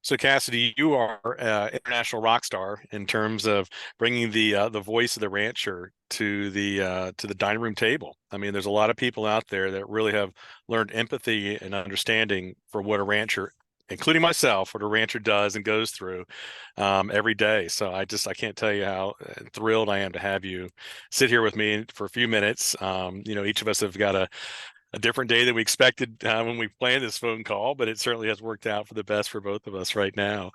So Cassidy, you are international rock star in terms of bringing the voice of the rancher to the dining room table. I mean, there's a lot of people out there that really have learned empathy and understanding for what a rancher, including myself, what a rancher does and goes through every day. So I can't tell you how thrilled I am to have you sit here with me for a few minutes. Each of us have got a different day than we expected when we planned this phone call, but it certainly has worked out for the best for both of us right now.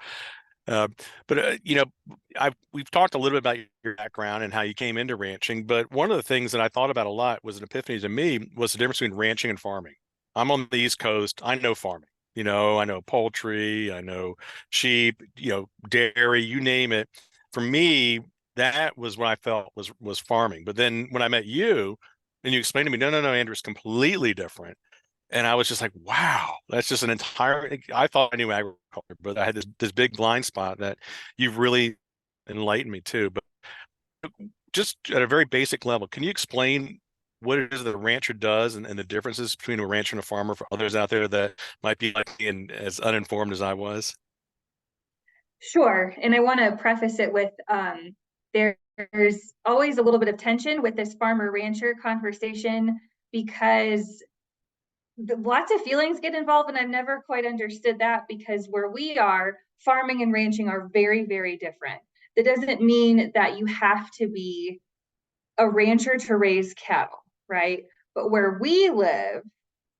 Uh, but we've talked a little bit about your background and how you came into ranching. But one of the things that I thought about a lot was an epiphany to me was the difference between ranching and farming. I'm on the East Coast. I know farming. I know poultry. I know sheep. Dairy. You name it. For me, that was what I felt was farming. But then when I met you, and you explained to me, no, no, no, Andrew, it's completely different. And I was just like, wow, that's just an entire, I thought I knew agriculture, but I had this big blind spot that you've really enlightened me to. But just at a very basic level, can you explain what it is that a rancher does and the differences between a rancher and a farmer for others out there that might be like me and as uninformed as I was? Sure. And I want to preface it with there's always a little bit of tension with this farmer rancher conversation because lots of feelings get involved. And I've never quite understood that because where we are, farming and ranching are very, very different. That doesn't mean that you have to be a rancher to raise cattle, right? But where we live,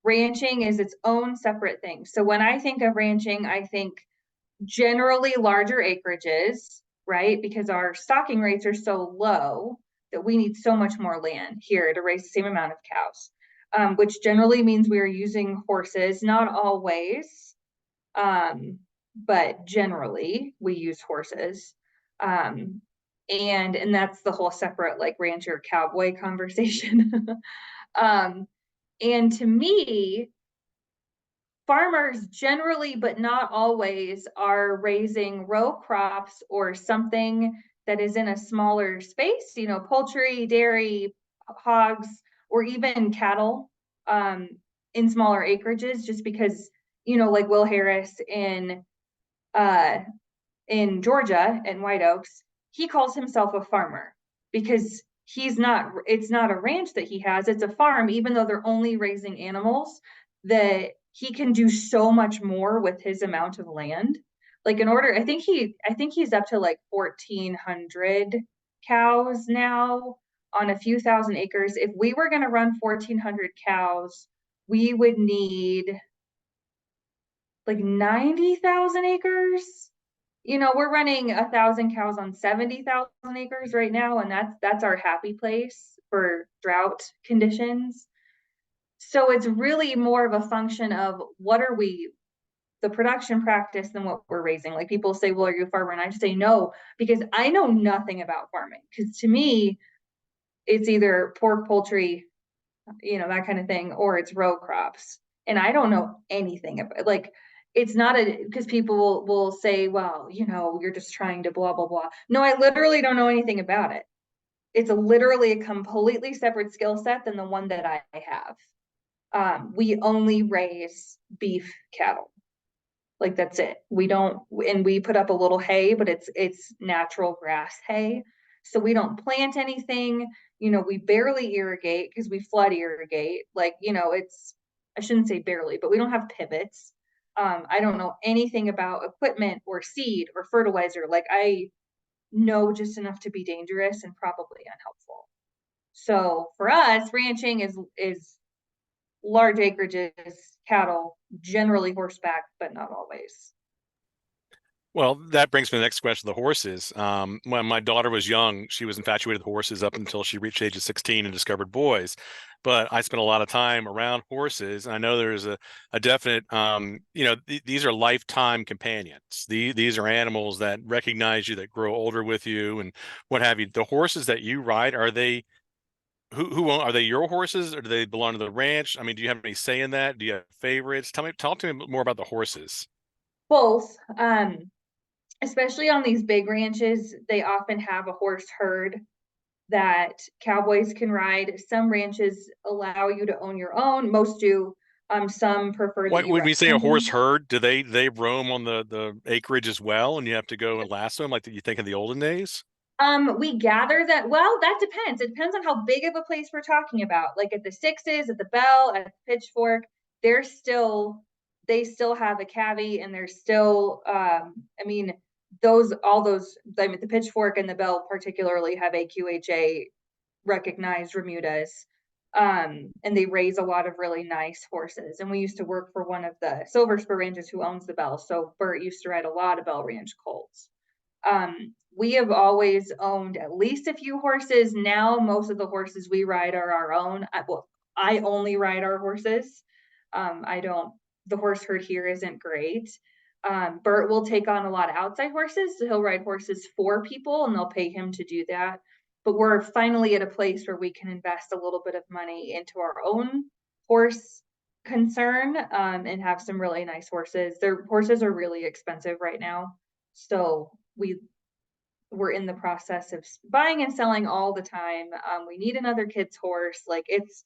ranching is its own separate thing. So when I think of ranching, I think generally larger acreages, right? Because our stocking rates are so low that we need so much more land here to raise the same amount of cows, which generally means we are using horses, not always, but generally we use horses. And that's the whole separate like rancher cowboy conversation. um, and to me, farmers generally, but not always, are raising row crops or something that is in a smaller space, poultry, dairy, hogs, or even cattle in smaller acreages, just because, like Will Harris uh, in Georgia in White Oaks, he calls himself a farmer because it's not a ranch that he has, it's a farm, even though they're only raising animals, that he can do so much more with his amount of land. Like I think he's up to like 1,400 cows now on a few thousand acres. If we were going to run 1,400 cows, we would need like 90,000 acres. We're running 1,000 cows on 70,000 acres right now, and that's our happy place for drought conditions. So it's really more of a function of the production practice than what we're raising. Like people say, well, are you a farmer? And I just say no, because I know nothing about farming. Because to me, it's either pork, poultry, that kind of thing, or it's row crops. And I don't know anything about like it's not because people will say, well, you're just trying to blah blah blah. No, I literally don't know anything about it. It's literally a completely separate skill set than the one that I have. We only raise beef cattle. Like that's it. We don't, and we put up a little hay, but it's natural grass hay. So we don't plant anything. We barely irrigate because we flood irrigate. Like, I shouldn't say barely, but we don't have pivots. I don't know anything about equipment or seed or fertilizer. Like I know just enough to be dangerous and probably unhelpful. So for us, ranching is large acreages, cattle, generally horseback, but not always. Well, that brings me to the next question, the horses. When my daughter was young, she was infatuated with horses up until she reached the age of 16 and discovered boys. But I spent a lot of time around horses, and I know there's a definite, these are lifetime companions. These are animals that recognize you, that grow older with you, and what have you. The horses that you ride, are they are they your horses, or do they belong to the ranch? I mean, do you have any say in that? Do you have favorites? Talk to me more about the horses. Both. Especially on these big ranches, they often have a horse herd that cowboys can ride. Some ranches allow you to own your own, most do. Some prefer the What when U.S. we say a horse Open. herd, do they roam on the acreage as well, and you have to go and lasso them like you think in the olden days? We gather that, well, that depends. It depends on how big of a place we're talking about. Like at the Sixes, at the Bell, at the Pitchfork, they're still, they still have a cavy and they're still, I mean, all those, I mean, the Pitchfork and the Bell particularly have AQHA recognized remudas. And they raise a lot of really nice horses. And we used to work for one of the Silver Spur ranches who owns the Bell. So Bert used to ride a lot of Bell Ranch colts. We have always owned at least a few horses. Now, most of the horses we ride are our own. I only ride our horses. I don't, the horse herd here isn't great. Bert will take on a lot of outside horses. So he'll ride horses for people and they'll pay him to do that. But we're finally at a place where we can invest a little bit of money into our own horse concern, and have some really nice horses. Their horses are really expensive right now. So we're in the process of buying and selling all the time. We need another kid's horse. Like it's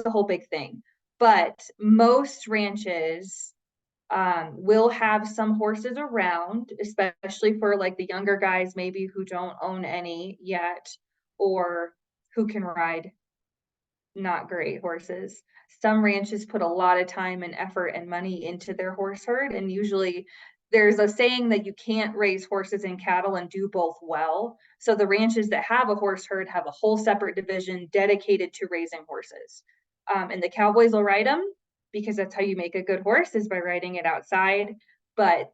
a whole big thing. But most ranches will have some horses around, especially for like the younger guys, maybe who don't own any yet, or who can ride not great horses. Some ranches put a lot of time and effort and money into their horse herd, and usually there's a saying that you can't raise horses and cattle and do both well. So the ranches that have a horse herd have a whole separate division dedicated to raising horses. And the cowboys will ride them because that's how you make a good horse, is by riding it outside. But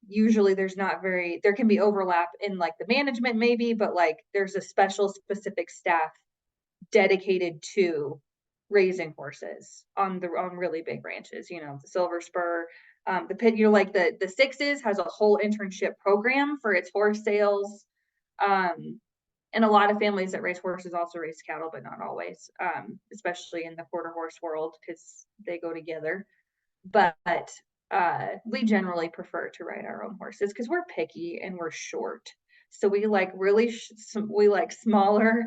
usually there's not very, there can be overlap in like the management maybe, but like there's a special specific staff dedicated to raising horses on really big ranches. The Silver Spur, the pit, like the Sixes has a whole internship program for its horse sales. And a lot of families that raise horses also raise cattle, but not always, especially in the quarter horse world, because they go together. But we generally prefer to ride our own horses because we're picky and we're short. So we like we like smaller,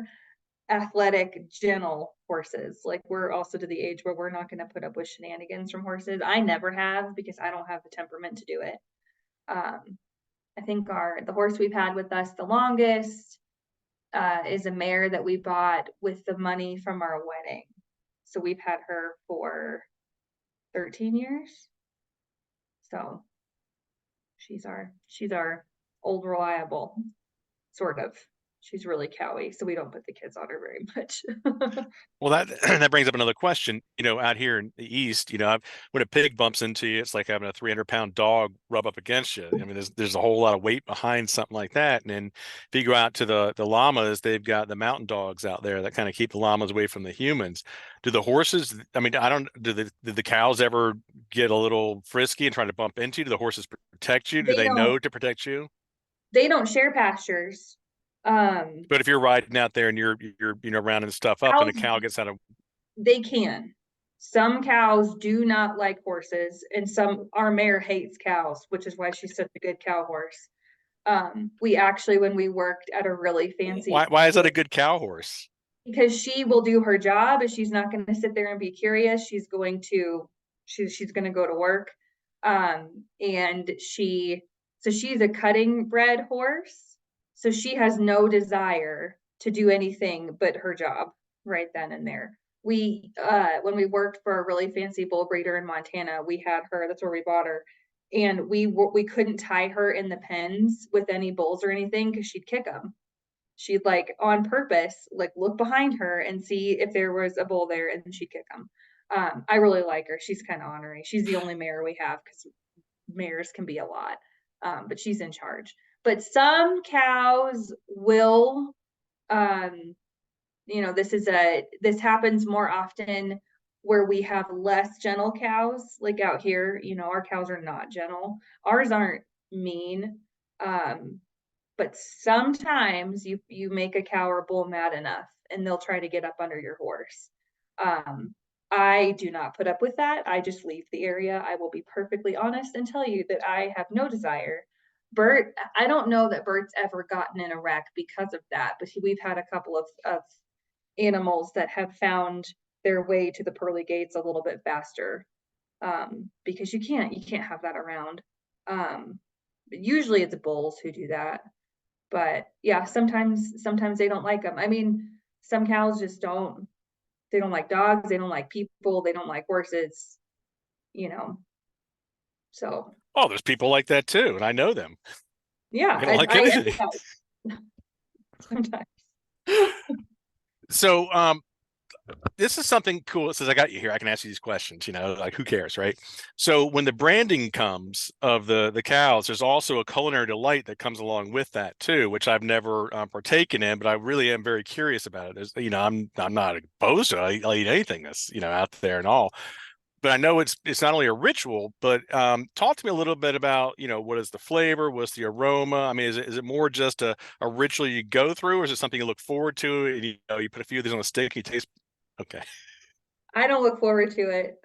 athletic, gentle horses. Like we're also to the age where we're not going to put up with shenanigans from horses. I never have because I don't have the temperament to do it. I think the horse we've had with us the longest is a mare that we bought with the money from our wedding. So we've had her for 13 years. So she's our old reliable, sort of. She's really cowy, so we don't put the kids on her very much. Well, that that brings up another question. Out here in the East, when a pig bumps into you, it's like having a 300-pound dog rub up against you. I mean, there's a whole lot of weight behind something like that. And then if you go out to the llamas, they've got the mountain dogs out there that kind of keep the llamas away from the humans. Do the horses? I mean, I don't. Do the cows ever get a little frisky and try to bump into you? Do the horses protect you? Do they they don't know to protect you? they don't share pastures. But if you're riding out there and you're rounding stuff up and a Cows, cow gets out of they can. Some cows do not like horses, and our mare hates cows, which is why she's such a good cow horse. We actually, when we worked at a really fancy, why is that a good cow horse? because she will do her job, and she's not going to sit there and be curious. She's going to go to work. And she's a cutting bred horse. So she has no desire to do anything but her job right then and there. When we worked for a really fancy bull breeder in Montana, we had her, that's where we bought her. And we couldn't tie her in the pens with any bulls or anything because she'd kick them. She'd like on purpose, like look behind her and see if there was a bull there, and then she'd kick them. I really like her. She's kind of ornery. She's the only mare we have because mares can be a lot, but she's in charge. But some cows will, this happens more often where we have less gentle cows. Like out here, our cows are not gentle. Ours aren't mean. But sometimes you make a cow or bull mad enough and they'll try to get up under your horse. I do not put up with that. I just leave the area. I will be perfectly honest and tell you that I have no desire. Bert, I don't know that Bert's ever gotten in a wreck because of that, but we've had a couple of animals that have found their way to the pearly gates a little bit faster, because you can't have that around. Usually it's bulls who do that, but yeah, sometimes they don't like them. I mean, some cows just don't. They don't like dogs. They don't like people. They don't like horses. You know, so Oh, there's people like that too, and I know them. yeah, They don't like I anything. empathize sometimes. So, this is something cool. Since I got you here, I can ask you these questions. Like who cares, right? So when the branding comes of the cows, there's also a culinary delight that comes along with that too, which I've never partaken in, but I really am very curious about it. I'm not opposed to it. I'll eat anything that's out there and all. But I know it's not only a ritual, but talk to me a little bit about what is the flavor, what's the aroma? I mean, is it more just a ritual you go through, or is it something you look forward to? And you put a few of these on a stick, you taste. Okay. I don't look forward to it.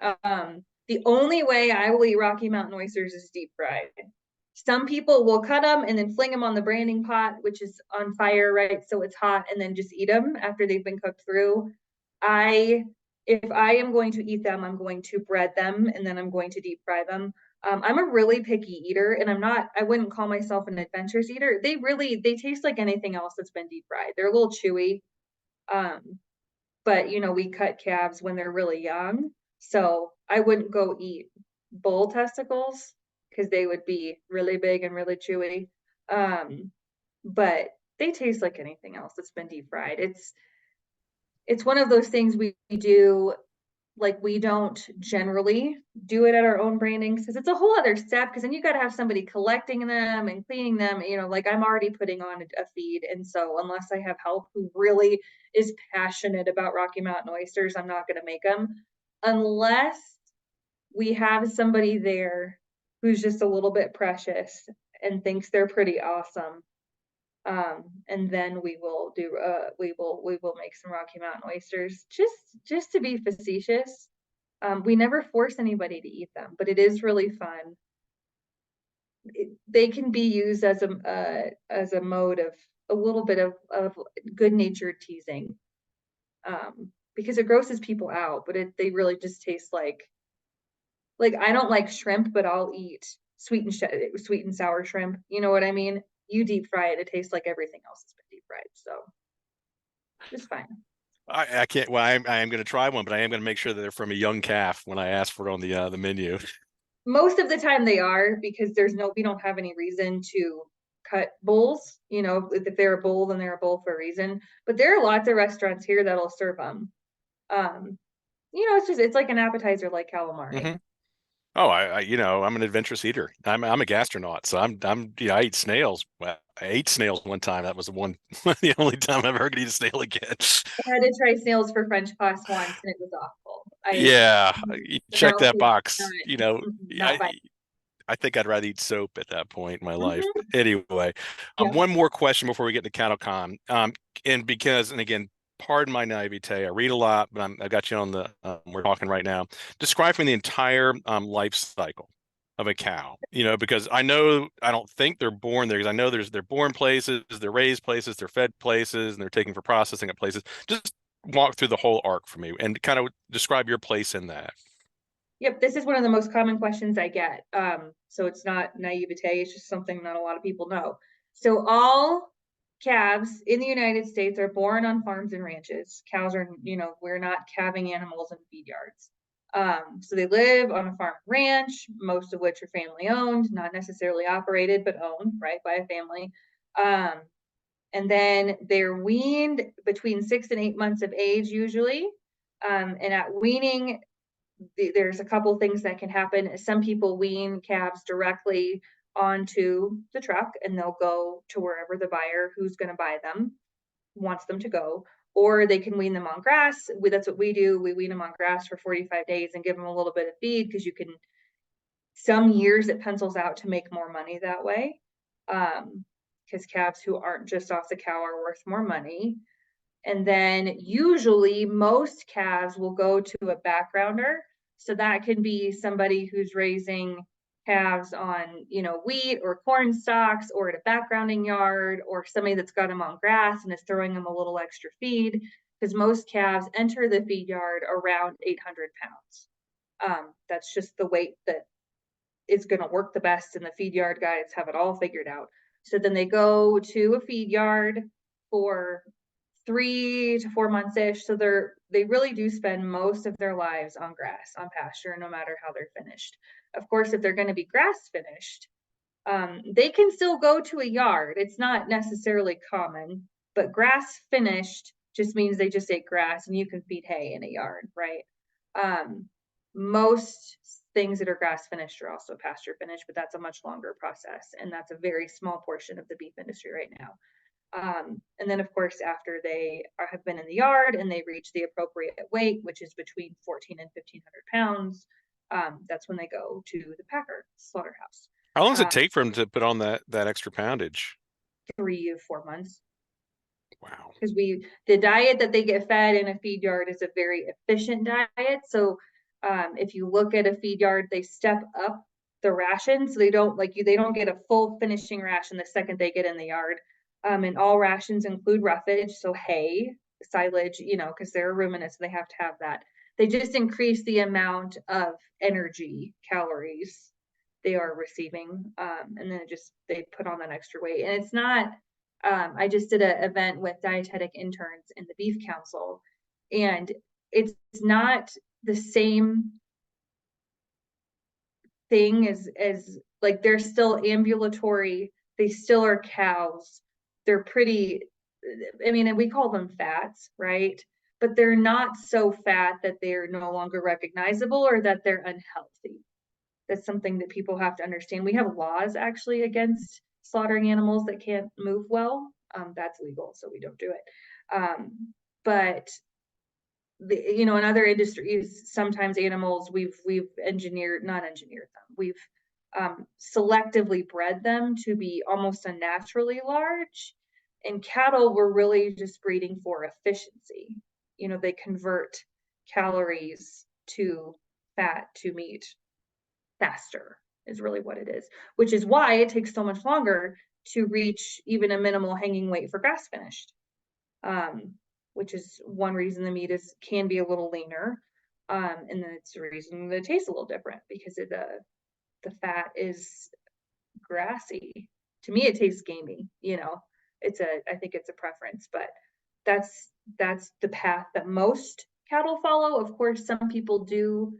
The only way I will eat Rocky Mountain oysters is deep fried. Some people will cut them and then fling them on the branding pot, which is on fire, right? So it's hot, and then just eat them after they've been cooked through. If I am going to eat them, I'm going to bread them and then I'm going to deep fry them. I'm a really picky eater, and I wouldn't call myself an adventurous eater. They taste like anything else that's been deep fried. They're a little chewy. Um, but we cut calves when they're really young, so I wouldn't go eat bull testicles because they would be really big and really chewy. But they taste like anything else that's been deep fried. It's one of those things we do. Like, we don't generally do it at our own brandings because it's a whole other step, because then you got to have somebody collecting them and cleaning them. Like, I'm already putting on a feed, and so unless I have help who really is passionate about Rocky Mountain oysters, I'm not going to make them unless we have somebody there who's just a little bit precious and thinks they're pretty awesome. And then we will make some Rocky Mountain oysters, just to be facetious. We never force anybody to eat them, but it is really fun. They can be used as a mode of a little bit of good-natured teasing, because it grosses people out, but they really just taste like I don't like shrimp, but I'll eat sweet and sour shrimp. You know what I mean? You deep fry it, it tastes like everything else has been deep fried, so it's fine. I can't. Well, I am going to try one, but I am going to make sure that they're from a young calf when I ask for it on the menu. Most of the time they are, because we don't have any reason to cut bulls. If they're a bull, then they're a bull for a reason. But there are lots of restaurants here that'll serve them. It's like an appetizer, like calamari. Hmm. Oh, I'm an adventurous eater. I'm a gastronaut, so I eat snails. Well, I ate snails one time. That was the only time I've ever eaten a snail again. I had to try snails for French toast once, and it was awful. Yeah, you check that Not, box. not I by. I think I'd rather eat soap at that point in my life. Mhm. But anyway, Yeah. one more question before we get to CattleCon. And again, pardon my naivete, I read a lot, but I got you on we're talking right now. Describe for me the entire life cycle of a cow. Because I don't think they're born there, because I know they're born places, they're raised places, they're fed places, and they're taken for processing at places. Just walk through the whole arc for me and kind of describe your place in that. Yep, this is one of the most common questions I get. So it's not naivete, it's just something not a lot of people know. So all calves in the United States are born on farms and ranches. Cows are, we're not calving animals in feed yards. So they live on a farm ranch, most of which are family owned, not necessarily operated, but owned, right, by a family. Um, and then they're weaned between 6 and 8 months of age, usually. And at weaning, there's a couple things that can happen. Some people wean calves directly onto the truck, and they'll go to wherever the buyer who's going to buy them wants them to go, or they can wean them on grass. That's what we do. We wean them on grass for 45 days and give them a little bit of feed, because some years it pencils out to make more money that way, because calves who aren't just off the cow are worth more money. And then usually most calves will go to a backgrounder. So that can be somebody who's raising calves on, wheat or corn stalks, or at a backgrounding yard, or somebody that's got them on grass and is throwing them a little extra feed. because most calves enter the feed yard around 800 pounds. That's just the weight that is going to work the best, and the feed yard guys have it all figured out. So then they go to a feed yard for 3 to 4 months ish. So they really do spend most of their lives on grass, on pasture, no matter how they're finished. Of course, if they're going to be grass finished, they can still go to a yard. It's not necessarily common, but grass finished just means they just ate grass, and you can feed hay in a yard, right? Most things that are grass finished are also pasture finished, but that's a much longer process, and that's a very small portion of the beef industry right now. And then, of course, after they have been in the yard and they reach the appropriate weight, which is between 14 and 1,500 pounds, that's when they go to the packer slaughterhouse. How long does it take for them to put on that extra poundage? 3 to 4 months. Wow. Because the diet that they get fed in a feed yard is a very efficient diet. So if you look at a feed yard, they step up the ration, so they don't get a full finishing ration the second they get in the yard. And all rations include roughage, so hay, silage, because they're ruminants, so they have to have that. They just increase the amount of energy, calories they are receiving, and then they put on that extra weight. And it's not. I just did an event with dietetic interns in the Beef Council, and it's not the same thing as like, they're still ambulatory. They still are cows. They're pretty, I mean, and we call them fats, right? But they're not so fat that they're no longer recognizable or that they're unhealthy. That's something that people have to understand. We have laws actually against slaughtering animals that can't move well. That's legal, so we don't do it. But in other industries, sometimes animals we've not engineered them. We've selectively bred them to be almost unnaturally large. And cattle, we're really just breeding for efficiency. They convert calories to fat to meat faster, is really what it is, which is why it takes so much longer to reach even a minimal hanging weight for grass finished, which is one reason the meat can be a little leaner, and then it's the reason that it tastes a little different, because the fat is grassy. To me, it tastes gamey. I think it's a preference, but that's the path that most cattle follow. Of course, some people do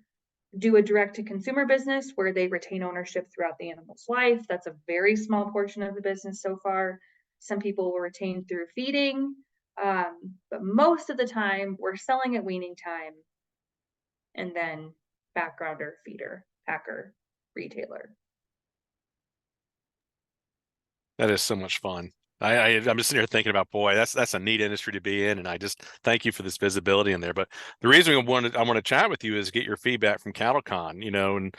a direct to consumer business where they retain ownership throughout the animal's life. That's a very small portion of the business so far. Some people will retain through feeding, but most of the time we're selling at weaning time, and then backgrounder, feeder, packer, retailer. That is so much fun. I'm just sitting here thinking about, boy, that's a neat industry to be in, and I just thank you for this visibility in there. But the reason I want to chat with you is get your feedback from CattleCon, and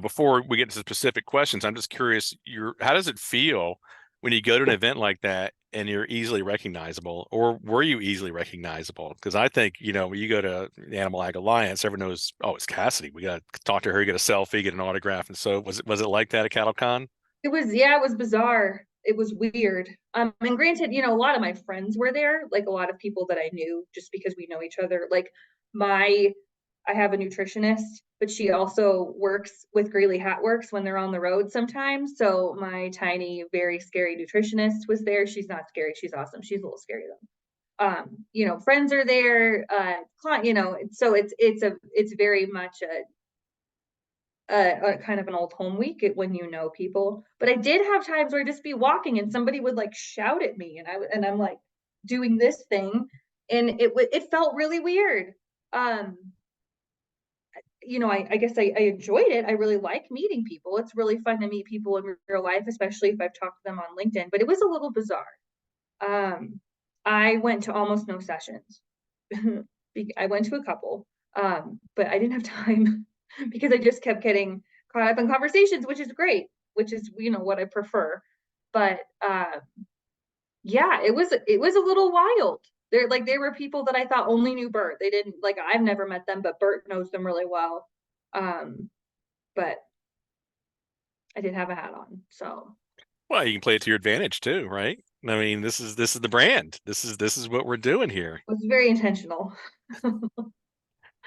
before we get into specific questions, I'm just curious, how does it feel when you go to an event like that and you're easily recognizable, or were you easily recognizable? Because I think, when you go to the Animal Ag Alliance, everyone knows, oh, it's Cassidy. We got to talk to her, get a selfie, get an autograph. And so was it like that at CattleCon? It was bizarre. It was weird. And granted, a lot of my friends were there, like a lot of people that I knew just because we know each other. Like I have a nutritionist, but she also works with Greeley Hat Works when they're on the road sometimes. So my tiny, very scary nutritionist was there. She's not scary. She's awesome. She's a little scary though. Friends are there, so it's very much a kind of an old home week when people. But I did have times where I'd just be walking and somebody would like shout at me, and I'm like doing this thing, and it felt really weird. I guess I enjoyed it. I really like meeting people. It's really fun to meet people in real life, especially if I've talked to them on LinkedIn. But it was a little bizarre. I went to almost no sessions. I went to a couple, but I didn't have time because I just kept getting caught up in conversations, which is great, which is what I prefer. But yeah, it was a little wild. There were people that I thought only knew Bert. They didn't, I've never met them, but Bert knows them really well. But I didn't have a hat on, so. Well, you can play it to your advantage too, right? I mean, this is the brand. This is what we're doing here. It was very intentional.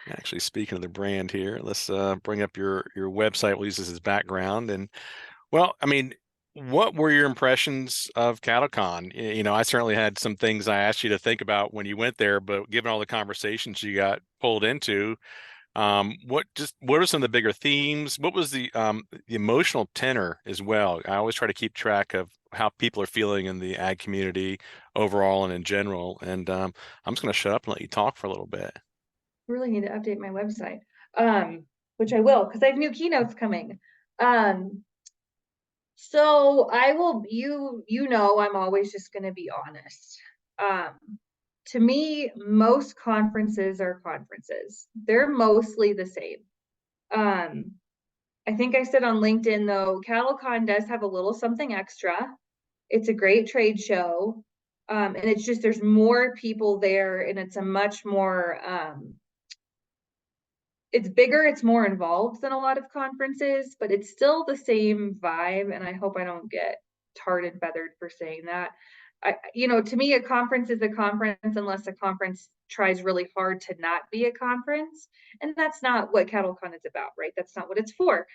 Actually, speaking of the brand here, let's bring up your website. We'll use this as background. And well, I mean, what were your impressions of CattleCon? I certainly had some things I asked you to think about when you went there, but given all the conversations you got pulled into, what are some of the bigger themes? What was the emotional tenor as well? I always try to keep track of how people are feeling in the ag community overall and in general. And I'm just going to shut up and let you talk for a little bit. Really need to update my website, which I will because I have new keynotes coming. Um, so I will, I'm always just going to be honest. To me, most conferences are conferences. They're mostly the same. Um, I think I said on LinkedIn though, CattleCon does have a little something extra. It's a great trade show. And it's just there's more people there and it's a much more it's bigger, it's more involved than a lot of conferences, but it's still the same vibe. And I hope I don't get tarred and feathered for saying that. To me, a conference is a conference unless a conference tries really hard to not be a conference. And that's not what CattleCon is about, right? That's not what it's for.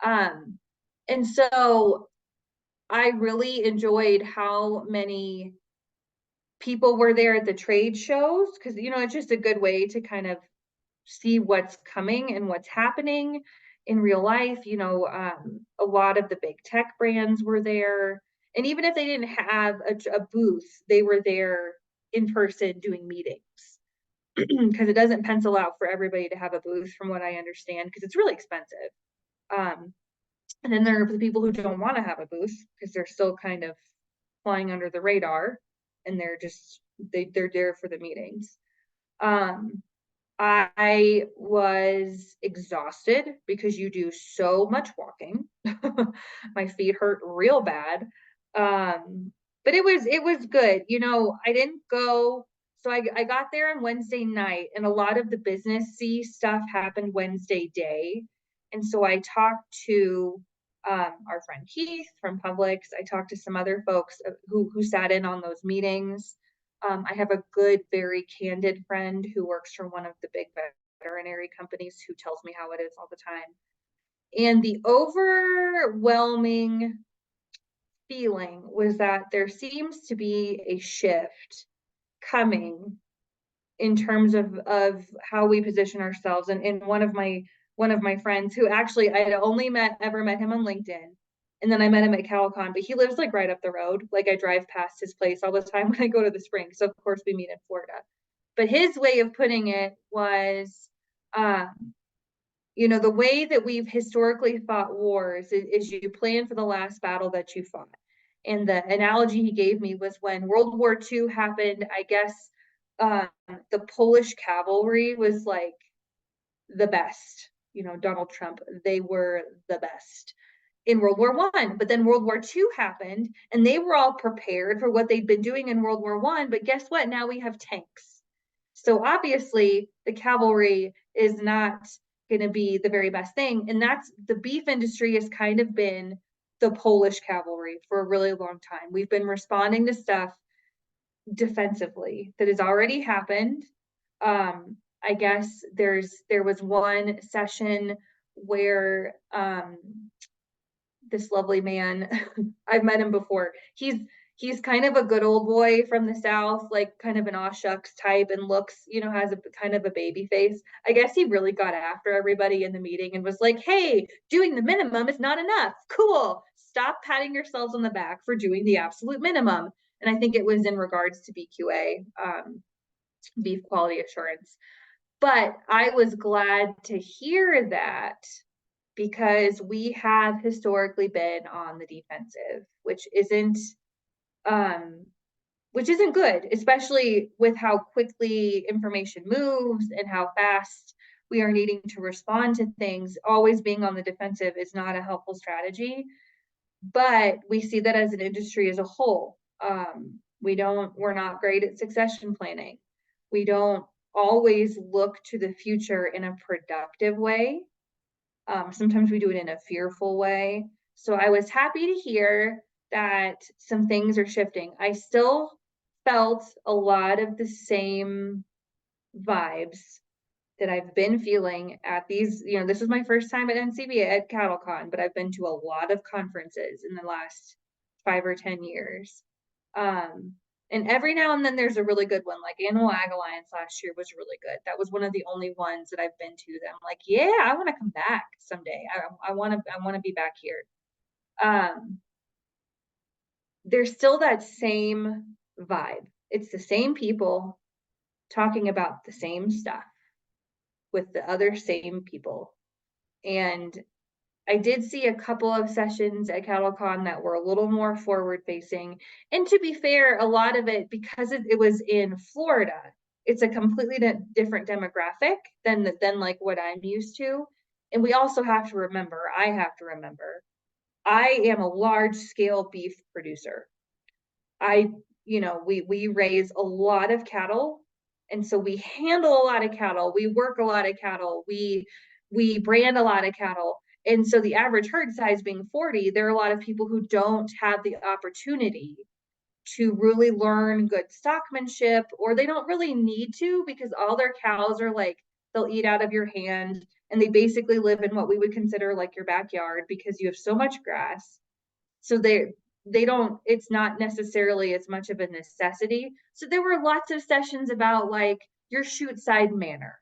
And so I really enjoyed how many people were there at the trade shows because, it's just a good way to kind of see what's coming and what's happening in real life. A lot of the big tech brands were there. And even if they didn't have a booth, they were there in person doing meetings because it doesn't pencil out for everybody to have a booth, from what I understand, because it's really expensive. And then there are the people who don't want to have a booth because they're still kind of flying under the radar and they're there for the meetings. I was exhausted because you do so much walking. My feet hurt real bad. But it was good. I didn't go, so I got there on Wednesday night and a lot of the businessy stuff happened Wednesday day. And so I talked to our friend Keith from Publix. I talked to some other folks who sat in on those meetings. I have a good, very candid friend who works for one of the big veterinary companies who tells me how it is all the time. And the overwhelming feeling was that there seems to be a shift coming in terms of how we position ourselves. And one of my friends who actually I had only ever met him on LinkedIn. And then I met him at CalCon, but he lives like right up the road. Like I drive past his place all the time when I go to the spring. So of course we meet in Florida. But his way of putting it was, the way that we've historically fought wars is you plan for the last battle that you fought. And the analogy he gave me was when World War II happened, I guess the Polish cavalry was like the best. Donald Trump, they were the best in World War One. But then World War II happened and they were all prepared for what they'd been doing in World War One. But guess what? Now we have tanks. So obviously the cavalry is not going to be the very best thing. And that's the beef industry has kind of been the Polish cavalry for a really long time. We've been responding to stuff defensively that has already happened. I guess there was one session where this lovely man, I've met him before. He's kind of a good old boy from the South, like kind of an aw shucks type, and looks, has a kind of a baby face. I guess he really got after everybody in the meeting and was like, "Hey, doing the minimum is not enough. Cool. Stop patting yourselves on the back for doing the absolute minimum." And I think it was in regards to BQA, beef quality assurance. But I was glad to hear that because we have historically been on the defensive, um, which isn't good, especially with how quickly information moves and how fast we are needing to respond to things. Always being on the defensive is not a helpful strategy, but we see that as an industry as a whole. We're not great at succession planning. We don't always look to the future in a productive way. Sometimes we do it in a fearful way. So I was happy to hear that some things are shifting. I still felt a lot of the same vibes that I've been feeling at these, this is my first time at NCB at CattleCon, but I've been to a lot of conferences in the last 5 or 10 years. And every now and then there's a really good one, like Animal Ag Alliance last year was really good. That was one of the only ones that I've been to that I'm like, yeah, I want to come back someday. I want to be back here. There's still that same vibe. It's the same people talking about the same stuff with the other same people. And I did see a couple of sessions at CattleCon that were a little more forward facing. And to be fair, a lot of it, because it was in Florida, it's a completely different demographic than like what I'm used to. And we also have to remember, I have to remember, I am a large scale beef producer. We raise a lot of cattle, and so we handle a lot of cattle, we work a lot of cattle, we brand a lot of cattle. And so the average herd size being 40, there are a lot of people who don't have the opportunity to really learn good stockmanship, or they don't really need to, because all their cows are like, they'll eat out of your hand, and they basically live in what we would consider like your backyard because you have so much grass. So they don't, it's not necessarily as much of a necessity. So there were lots of sessions about like your chute side manner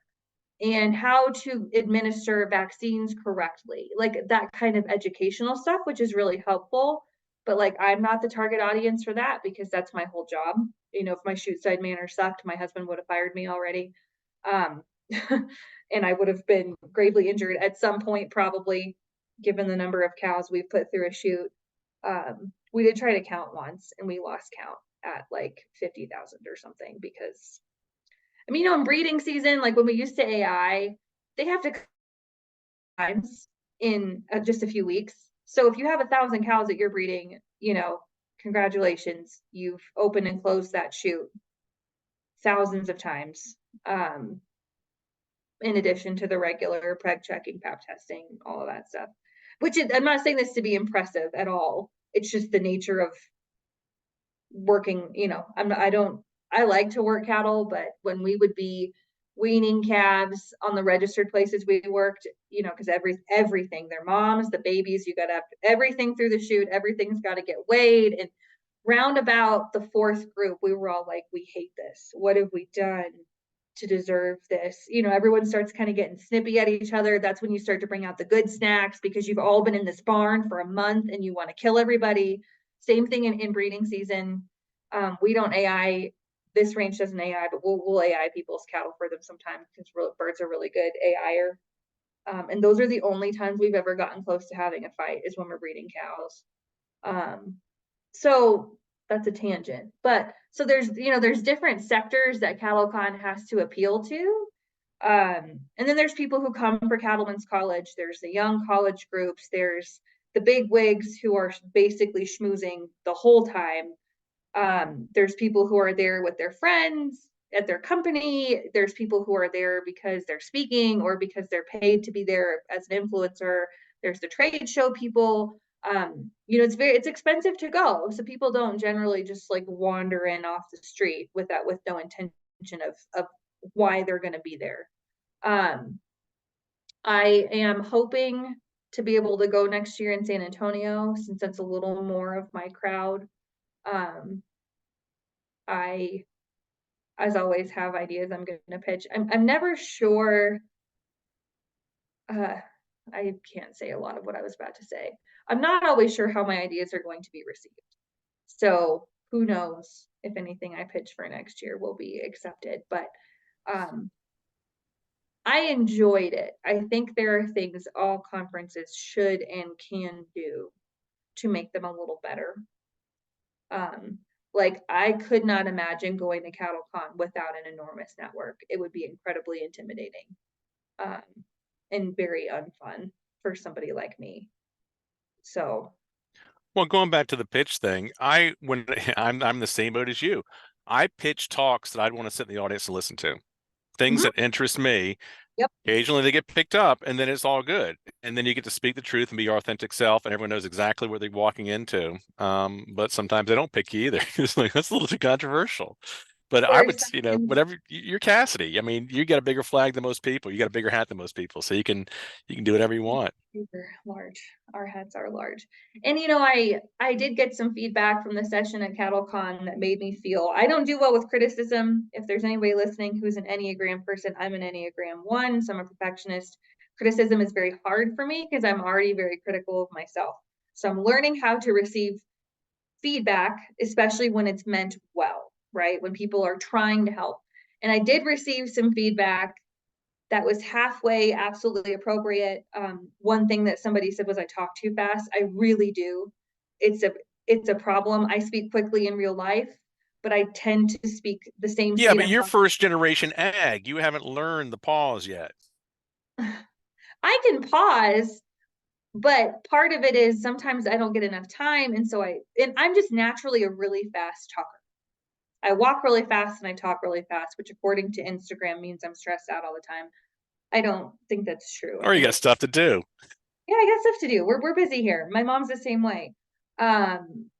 and how to administer vaccines correctly, like that kind of educational stuff, which is really helpful. But like, I'm not the target audience for that because that's my whole job. If my chute side manner sucked, my husband would have fired me already. Um, and I would have been gravely injured at some point, probably, given the number of cows we've put through a chute. We did try to count once and we lost count at like 50,000 or something because, I mean, in breeding season, like when we used to AI, they have to times in just a few weeks. So if you have 1,000 cows that you're breeding, congratulations, you've opened and closed that chute thousands of times. In addition to the regular preg checking, pap testing, all of that stuff. I'm not saying this to be impressive at all. It's just the nature of working. I like to work cattle, but when we would be weaning calves on the registered places we worked, because everything, their moms, the babies, you got to have everything through the chute, everything's got to get weighed. And round about the fourth group, we were all like, we hate this. What have we done to deserve this? Everyone starts kind of getting snippy at each other. That's when you start to bring out the good snacks because you've all been in this barn for a month and you want to kill everybody. Same thing in breeding season. We don't AI, this ranch doesn't AI, but we'll AI people's cattle for them sometimes because birds are really good AIer. And those are the only times we've ever gotten close to having a fight is when we're breeding cows. So that's a tangent, but so there's different sectors that CattleCon has to appeal to. And then there's people who come for Cattlemen's College. There's the young college groups. There's the big wigs who are basically schmoozing the whole time. There's people who are there with their friends at their company. There's people who are there because they're speaking or because they're paid to be there as an influencer. There's the trade show people. It's expensive to go, so people don't generally just like wander in off the street with no intention of why they're going to be there. I am hoping to be able to go next year in San Antonio since that's a little more of my crowd. I, as always, have ideas I'm going to pitch. I'm never sure. I can't say a lot of what I was about to say. I'm not always sure how my ideas are going to be received. So who knows if anything I pitch for next year will be accepted. But I enjoyed it. I think there are things all conferences should and can do to make them a little better. Like I could not imagine going to CattleCon without an enormous network. It would be incredibly intimidating and very unfun for somebody like me. So, Well, going back to the pitch thing, when I'm the same boat as you. I pitch talks that I'd want to sit in the audience and listen to, things that interest me. Yep. Occasionally they get picked up and then it's all good. And then you get to speak the truth and be your authentic self and everyone knows exactly what they're walking into. But sometimes they don't pick you either. It's like, that's a little too controversial. But I Or would, sometimes whatever, you're Cassidy. I mean, you got a bigger flag than most people. You got a bigger hat than most people. So you can do whatever you want. super large. Our heads are large. And I did get some feedback from the session at CattleCon that made me feel I don't do well with criticism. If there's anybody listening who's an Enneagram person, I'm an Enneagram 1, so I'm a perfectionist. Criticism is very hard for me because I'm already very critical of myself. So I'm learning how to receive feedback, especially when it's meant well, right? When people are trying to help. And I did receive some feedback that was halfway absolutely appropriate. One thing that somebody said was I talk too fast. I really do. It's a it's a problem. I speak quickly in real life, but I tend to speak the same Yeah, speed but I'm you're talking. first generation ag. You haven't learned the pause yet. I can pause, but part of it is sometimes I don't get enough time, and I'm just naturally a really fast talker. I walk really fast and I talk really fast, which according to Instagram means I'm stressed out all the time. I don't think that's true. I Or you think got stuff to do. yeah, I got stuff to do. We're busy here. My mom's the same way. Um,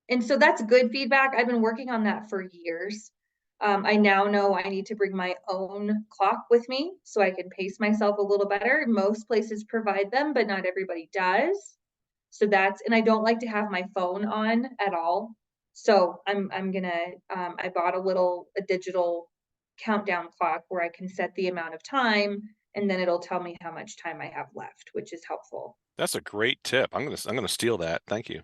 and so that's good feedback. I've been working on that for years. I now know I need to bring my own clock with me so I can pace myself a little better. Most places provide them, but not everybody does. So and I don't like to have my phone on at all. So I'm gonna I bought a digital countdown clock where I can set the amount of time and then it'll tell me how much time I have left, which is helpful. That's a great tip. I'm gonna steal that. Thank you.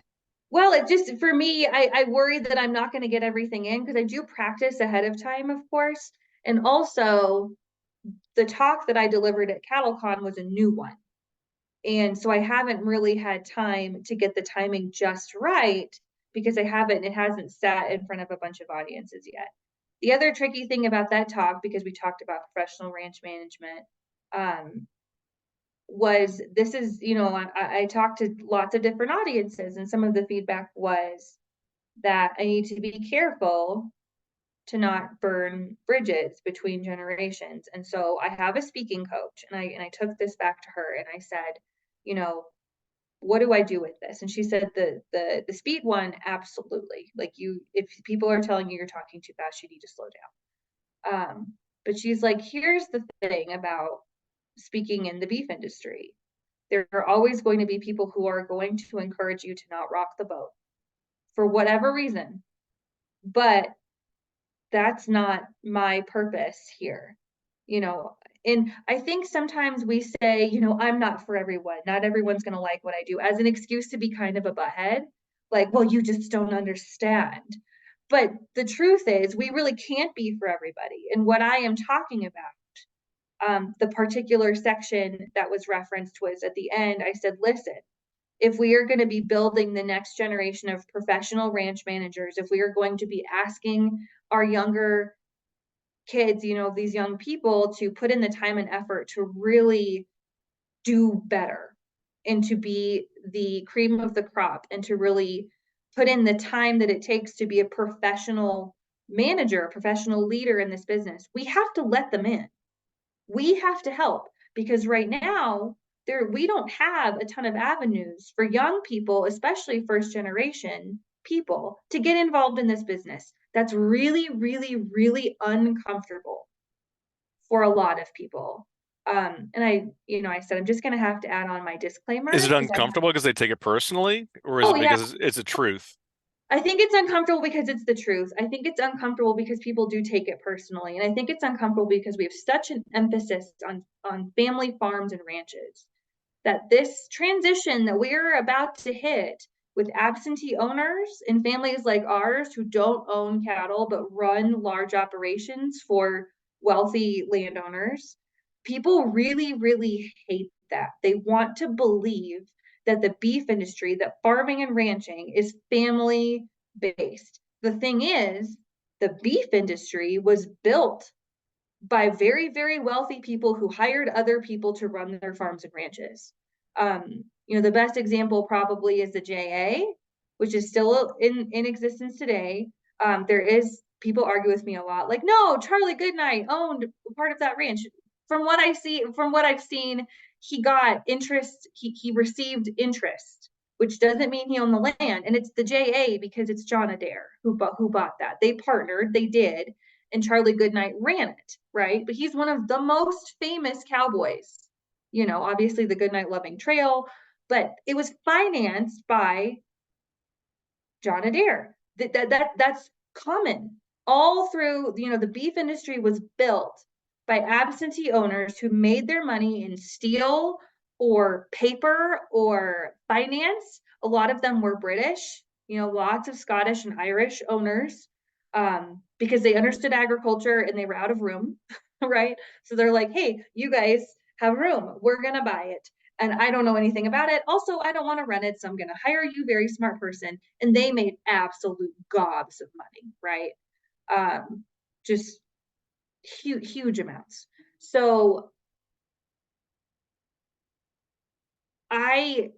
Well, it just for me, I worry that I'm not going to get everything in because I do practice ahead of time, of course. And also, the talk that I delivered at CattleCon was a new one. And so I haven't really had time to get the timing just right because it hasn't sat in front of a bunch of audiences yet. The other tricky thing about that talk, because we talked about professional ranch management, um, was this is, I talked to lots of different audiences, and some of the feedback was that I need to be careful to not burn bridges between generations. And so I have a speaking coach, and I took this back to her and I said, you know, what do I do with this? And she said the speed one, absolutely. Like if people are telling you you're talking too fast, you need to slow down. But she's like, here's the thing about speaking in the beef industry. There are always going to be people who are going to encourage you to not rock the boat for whatever reason. But that's not my purpose here. You know, and I think sometimes we say, I'm not for everyone. Not everyone's going to like what I do as an excuse to be kind of a butthead. Like, well, you just don't understand. But the truth is, we really can't be for everybody. And what I am talking about, the particular section that was referenced was at the end, I said, listen, if we are going to be building the next generation of professional ranch managers, if we are going to be asking our younger kids, these young people to put in the time and effort to really do better and to be the cream of the crop and to really put in the time that it takes to be a professional manager, a professional leader in this business, we have to let them in. We have to help because right now we don't have a ton of avenues for young people, especially first generation people, to get involved in this business. That's really, really, really uncomfortable for a lot of people. And I said I'm just going to have to add on my disclaimer Is it because I have. uncomfortable because they take it personally, or is Oh it yeah, because it's a truth? I think it's uncomfortable because it's the truth. I think it's uncomfortable because people do take it personally. And I think it's uncomfortable because we have such an emphasis on family farms and ranches that this transition that we're about to hit with absentee owners and families like ours who don't own cattle but run large operations for wealthy landowners, people really, really hate that. They want to believe that the beef industry, that farming and ranching is family based. The thing is, the beef industry was built by very, very wealthy people who hired other people to run their farms and ranches. The best example probably is the JA, which is still in existence today. There is people argue with me a lot, like, no, Charlie Goodnight owned part of that ranch. from what I've seen, he got interest. He received interest, which doesn't mean he owned the land. And it's the JA because it's John Adair who bought that. They partnered, they did, and Charlie Goodnight ran it, right? But he's one of the most famous cowboys. You know, obviously the Goodnight Loving Trail, but it was financed by John Adair. That's common all through. You know, the beef industry was built by absentee owners who made their money in steel or paper or finance. A lot of them were British. You know, lots of Scottish and Irish owners, because they understood agriculture and they were out of room, right? So they're like, hey, you guys have room. We're gonna buy it, and I don't know anything about it. Also, I don't want to rent it, so I'm going to hire you, very smart person. And they made absolute gobs of money, right? Just huge amounts. So and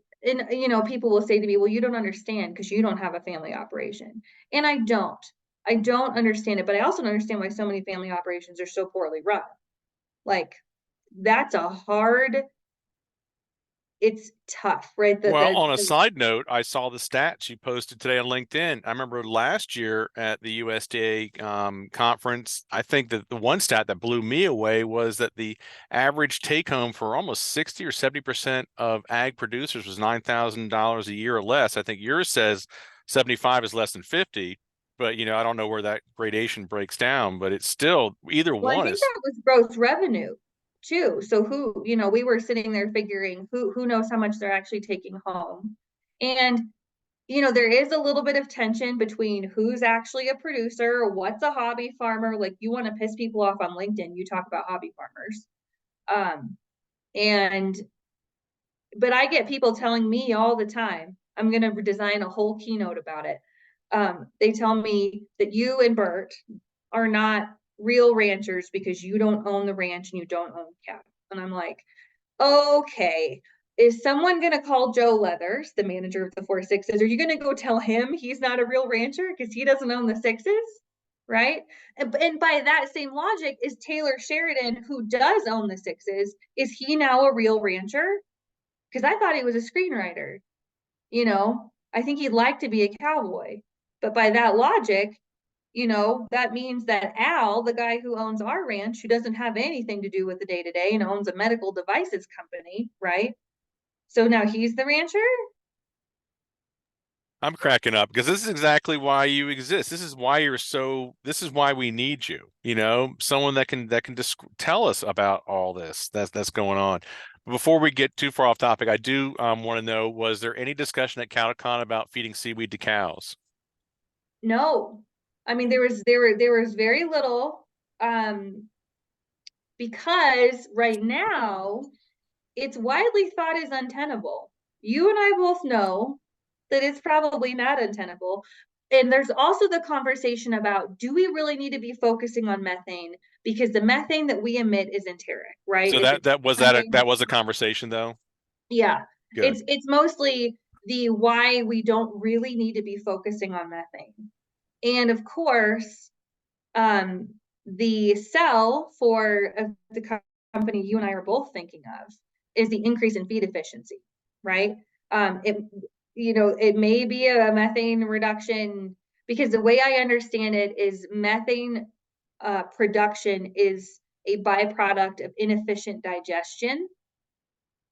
you know, people will say to me, well, you don't understand because you don't have a family operation. And I don't understand it, but I also don't understand why so many family operations are so poorly run. Like, that's a hard, it's tough, right? Well, on a side note, I saw the stats you posted today on LinkedIn. I remember last year at the USDA conference, I think that the one stat that blew me away was that the average take home for almost 60 or 70% of ag producers was $9,000 a year or less. I think yours says 75 is less than 50, but you know, I don't know where that gradation breaks down, but it's still either Well, I one think is. that was gross revenue too. So who, you know, we were sitting there figuring who knows how much they're actually taking home. And, you know, there is a little bit of tension between who's actually a producer, what's a hobby farmer. Like, you want to piss people off on LinkedIn, you talk about hobby farmers. And but I get people telling me all the time, I'm going to design a whole keynote about it. They tell me that you and Bert are not real ranchers because you don't own the ranch and you don't own cattle. And I'm like, okay, is someone going to call Joe Leathers, the manager of the 4 Sixes? Are you going to go tell him he's not a real rancher because he doesn't own the sixes? Right. And by that same logic, is Taylor Sheridan, who does own the sixes, is he now a real rancher? Because I thought he was a screenwriter. You know, I think he'd like to be a cowboy. But by that logic, you know, that means that Al, the guy who owns our ranch, who doesn't have anything to do with the day to day and owns a medical devices company, right? So now he's the rancher? I'm cracking up because this is exactly why you exist. This is why this is why we need you, you know, someone that can just tell us about all this that's going on. Before we get too far off topic, I do want to know, was there any discussion at CattleCon about feeding seaweed to cows? No. I mean, there was very little, because right now it's widely thought is untenable. You and I both know that it's probably not untenable. And there's also the conversation about, do we really need to be focusing on methane? Because the methane that we emit is enteric, right? So It's a that was a conversation though. yeah. Good. It's mostly the why we don't really need to be focusing on methane. And of course, the sell for the company you and I are both thinking of is the increase in feed efficiency, right? It, you know, it may be a methane reduction, because the way I understand it is methane production is a byproduct of inefficient digestion.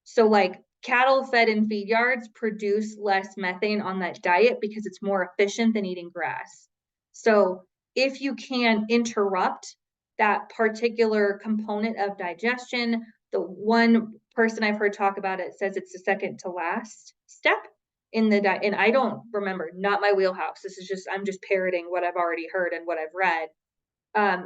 So like, cattle fed in feed yards produce less methane on that diet because it's more efficient than eating grass. So if you can interrupt that particular component of digestion, the one person I've heard talk about it says it's the second to last step in the diet. And I don't remember, not my wheelhouse. This is just, I'm just parroting what I've already heard and what I've read.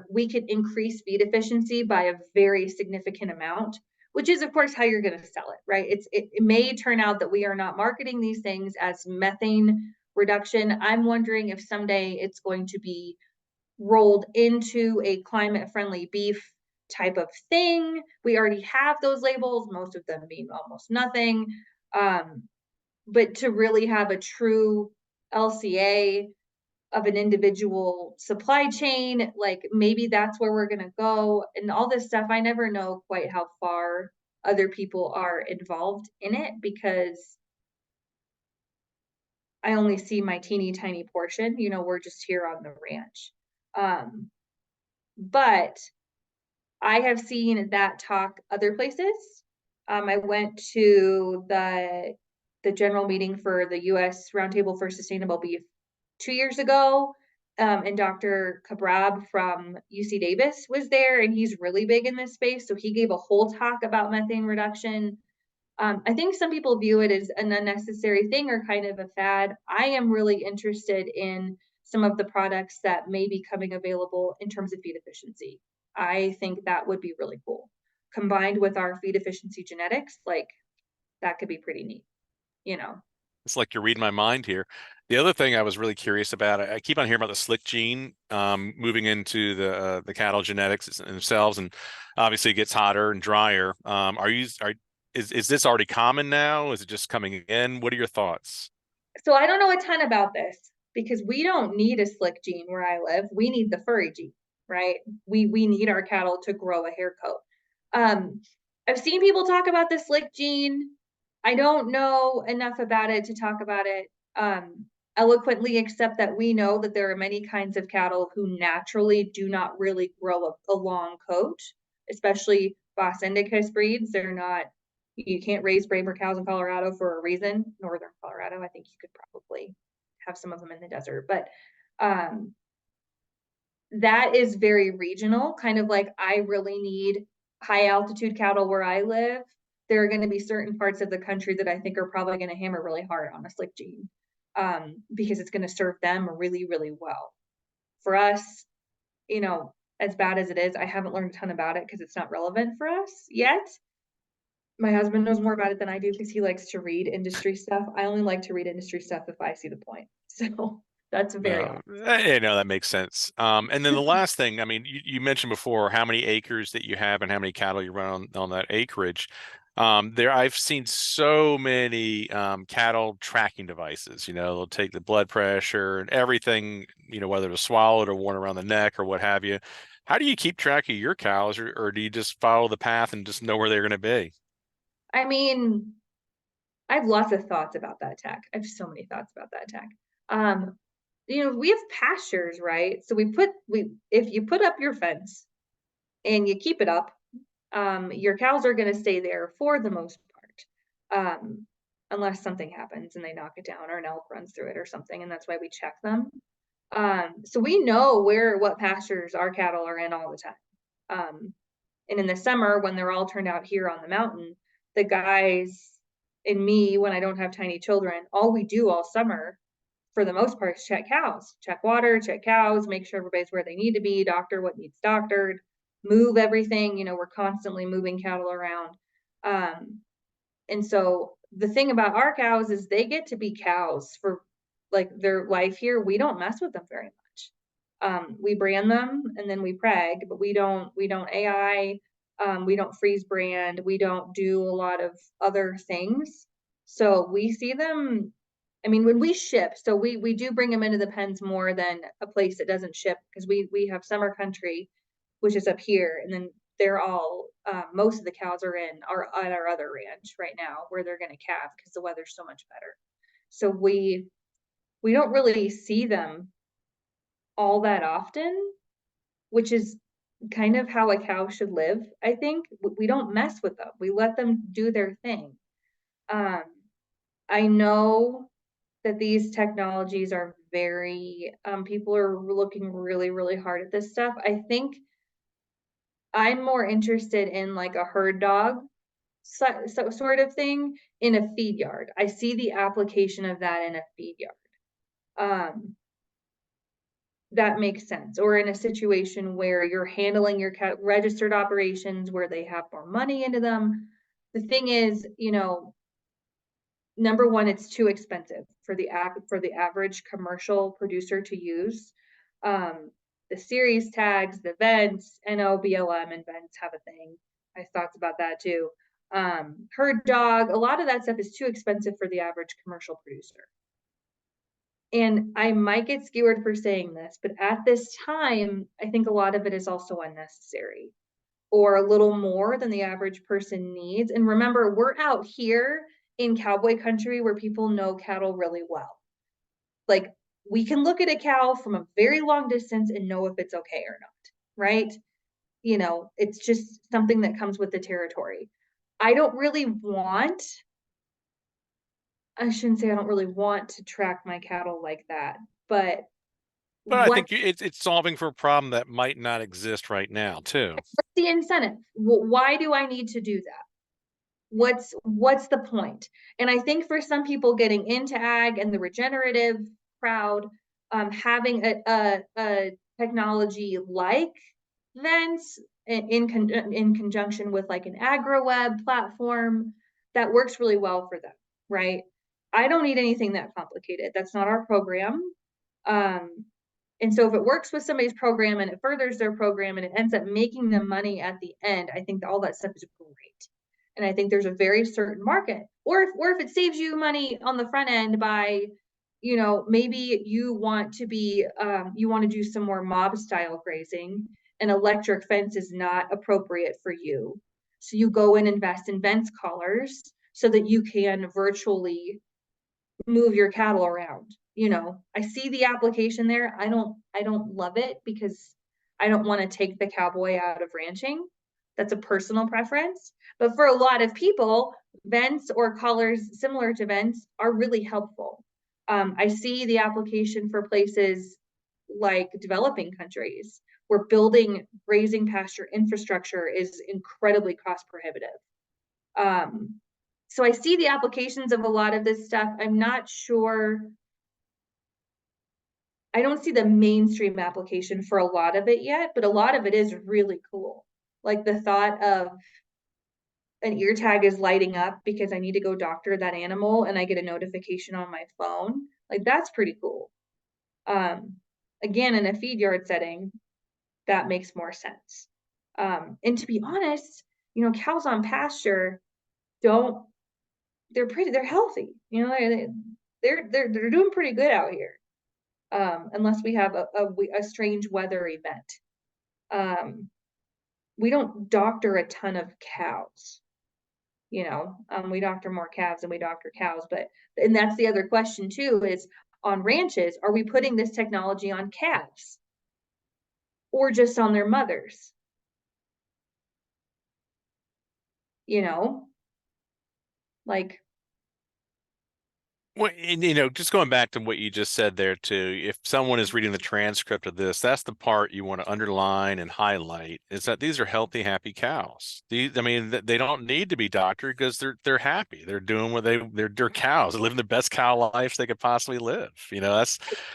We could increase feed efficiency by a very significant amount, which is of course how you're going to sell it, right? It may turn out that we are not marketing these things as methane reduction. I'm wondering if someday it's going to be rolled into a climate friendly beef type of thing. We already have those labels, most of them mean almost nothing. But to really have a true LCA, of an individual supply chain, like maybe that's where we're going to go and all this stuff. I never know quite how far other people are involved in it because I only see my teeny tiny portion. We're just here on the ranch. But I have seen that talk other places. I went to the general meeting for the U.S. Roundtable for Sustainable Beef 2 years ago, and Dr. Kabrab from UC Davis was there, and he's really big in this space. So he gave a whole talk about methane reduction. I think some people view it as an unnecessary thing or kind of a fad. I am really interested in some of the products that may be coming available in terms of feed efficiency. I think that would be really cool. Combined with our feed efficiency genetics, like that could be pretty neat, you know. It's like you're reading my mind here. The other thing I was really curious about, I keep on hearing about the slick gene moving into the cattle genetics themselves, and obviously it gets hotter and drier. Is this already common now? Is it just coming in? What are your thoughts? So I don't know a ton about this because we don't need a slick gene where I live. We need the furry gene, right? We need our cattle to grow a hair coat. I've seen people talk about the slick gene. I don't know enough about it to talk about it eloquently, except that we know that there are many kinds of cattle who naturally do not really grow a long coat, especially Bos Indicus breeds. They're not, you can't raise Bramer cows in Colorado for a reason. Northern Colorado, I think you could probably have some of them in the desert, but that is very regional, kind of like I really need high altitude cattle where I live. There are going to be certain parts of the country that I think are probably going to hammer really hard on a slick gene because it's going to serve them really, really well. For us, as bad as it is, I haven't learned a ton about it because it's not relevant for us yet. My husband knows more about it than I do because he likes to read industry stuff. I only like to read industry stuff if I see the point. So that's very No, that makes sense. And then the last thing, I mean, you mentioned before how many acres that you have and how many cattle you run on that acreage. I've seen so many cattle tracking devices. They'll take the blood pressure and everything, whether it's swallowed or worn around the neck or what have you. How do you keep track of your cows, or do you just follow the path and just know where they're going to be? I mean, I have lots of thoughts about that tech. I have so many thoughts about that tech. We have pastures, right? So if you put up your fence and you keep it up, your cows are going to stay there for the most part, unless something happens and they knock it down or an elk runs through it or something, and that's why we check them. So we know what pastures our cattle are in all the time. And in the summer, when they're all turned out here on the mountain, the guys and me, when I don't have tiny children, all we do all summer for the most part is check cows, check water, check cows, make sure everybody's where they need to be, doctor what needs doctored, move everything. We're constantly moving cattle around. And so the thing about our cows is they get to be cows for like their life here. We don't mess with them very much. We brand them and then we preg, but we don't AI, we don't freeze brand, we don't do a lot of other things. So we see them, I mean, when we ship, so we do bring them into the pens more than a place that doesn't ship because we have summer country, which is up here, and then they're all most of the cows are at our other ranch right now where they're going to calve because the weather's so much better. So we don't really see them all that often, which is kind of how a cow should live. I think we don't mess with them. We let them do their thing. I know that these technologies are very people are looking really, really hard at this stuff. I think I'm more interested in like a herd dog sort of thing in a feed yard. I see the application of that in a feed yard. That makes sense. Or in a situation where you're handling your registered operations where they have more money into them. The thing is, number one, it's too expensive for the average commercial producer to use. The series tags, the vents, NO, BLM, and vents have a thing. I have thoughts about that too. Herd dog, a lot of that stuff is too expensive for the average commercial producer. And I might get skewered for saying this, but at this time, I think a lot of it is also unnecessary or a little more than the average person needs. And remember, we're out here in cowboy country where people know cattle really well. Like, we can look at a cow from a very long distance and know if it's okay or not, right? You know, it's just something that comes with the territory. I don't really want, I shouldn't say I don't really want to track my cattle like that, but But I what think it's solving for a problem that might not exist right now, too. the incentive? Why do I need to do that? What's the point? And I think for some people getting into ag and the regenerative crowd, having a technology like Vents in conjunction with like an AgroWeb platform that works really well for them, right? I don't need anything that complicated. That's not our program. Um, and so if it works with somebody's program and it furthers their program and it ends up making them money at the end, I think all that stuff is great. And I think there's a very certain market. Or if it saves you money on the front end by, you know, maybe you want to be you want to do some more mob style grazing, an electric fence is not appropriate for you. So you go and invest in fence collars so that you can virtually move your cattle around. You know, I see the application there. I don't love it because I don't want to take the cowboy out of ranching. That's a personal preference. But for a lot of people, vents or collars similar to vents are really helpful. I see the application for places like developing countries where building grazing pasture infrastructure is incredibly cost prohibitive. Um, so I see the applications of a lot of this stuff. I'm not sure. I don't see the mainstream application for a lot of it yet, but a lot of it is really cool. Like the thought of an ear tag is lighting up because I need to go doctor that animal and I get a notification on my phone. Like that's pretty cool. Um, Again, in a feed yard setting, that makes more sense. And to be honest, you know, cows on pasture don't they're healthy. You know, they're doing pretty good out here. Unless we have a strange weather event. Um, we don't doctor a ton of cows. You know, we doctor more calves than we doctor cows, but and that's the other question too is on ranches, are we putting this technology on calves or just on their mothers? You know, like Well, and, just going back to what you just said there too, if someone is reading the transcript of this, that's the part you want to underline and highlight is that these are healthy, happy cows. I mean, they don't need to be doctored because they're happy. They're doing what they're cows. They're living the best cow life they could possibly live.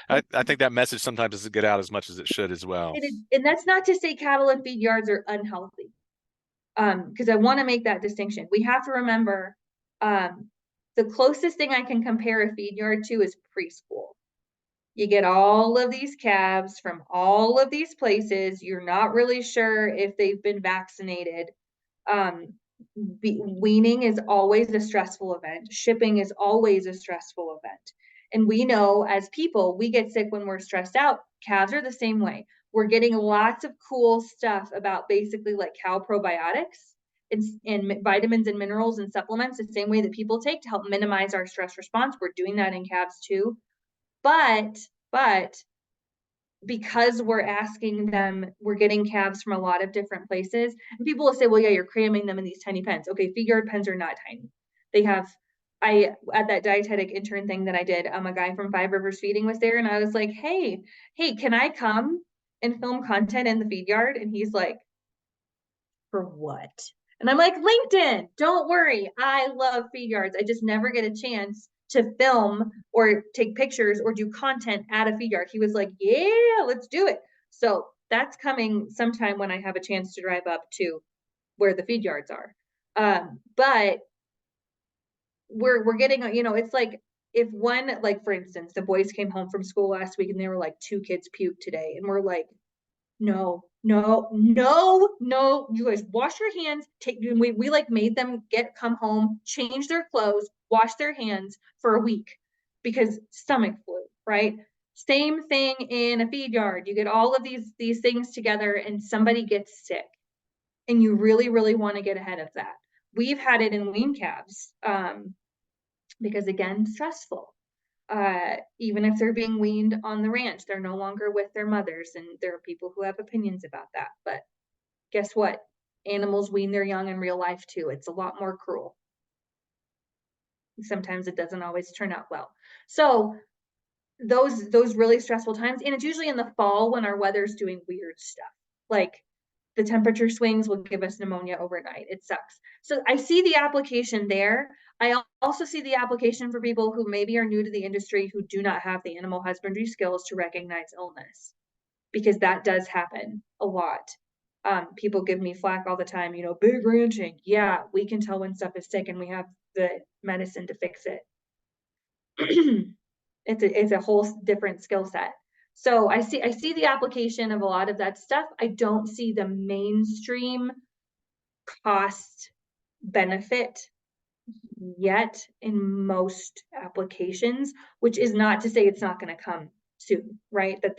I think that message sometimes doesn't get out as much as it should as well. and that's not to say cattle and feed yards are unhealthy. Because I want to make that distinction. We have to remember the closest thing I can compare a feed yard to is preschool. You get all of these calves from all of these places. You're not really sure if they've been vaccinated. Um, Weaning is always a stressful event. Shipping is always a stressful event. And we know as people, we get sick when we're stressed out. Calves are the same way. We're getting lots of cool stuff about basically like cow probiotics and vitamins and minerals and supplements, the same way that people take to help minimize our stress response. We're doing that in calves too. But because we're asking them, we're getting calves from a lot of different places. And people will say, well, yeah, you're cramming them in these tiny pens. Okay, feed yard pens are not tiny. They have, at that dietetic intern thing that I did, a guy from Five Rivers Feeding was there. And I was like, hey, can I come and film content in the feed yard? And he's like, for what? And I'm like, LinkedIn, don't worry. I love feed yards. I just never get a chance to film or take pictures or do content at a feed yard. He was like, yeah, let's do it. So that's coming sometime when I have a chance to drive up to where the feed yards are. But we're getting, you know, it's like if one, like for instance, the boys came home from school last week and they were like, 2 kids puked today. And we're like, no, no, no, no. You guys wash your hands. We like made them come home, change their clothes, wash their hands for a week because stomach flu, right? Same thing in a feed yard. You get all of these things together and somebody gets sick, and you really, really want to get ahead of that. We've had it in wean calves, because again, stressful. Even if they're being weaned on the ranch, they're no longer with their mothers, and there are people who have opinions about that. But guess what? Animals wean their young in real life too. It's a lot more cruel. Sometimes it doesn't always turn out well. So those really stressful times, and it's usually in the fall when our weather's doing weird stuff. Like the temperature swings will give us pneumonia overnight. It sucks. So I see the application there. I also see the application for people who maybe are new to the industry who do not have the animal husbandry skills to recognize illness, because that does happen a lot. People give me flack all the time, big ranching. Yeah, we can tell when stuff is sick and we have the medicine to fix it. It's a whole different skill set. So I see the application of a lot of that stuff. I don't see the mainstream cost benefit yet in most applications, which is not to say it's not going to come soon, right? That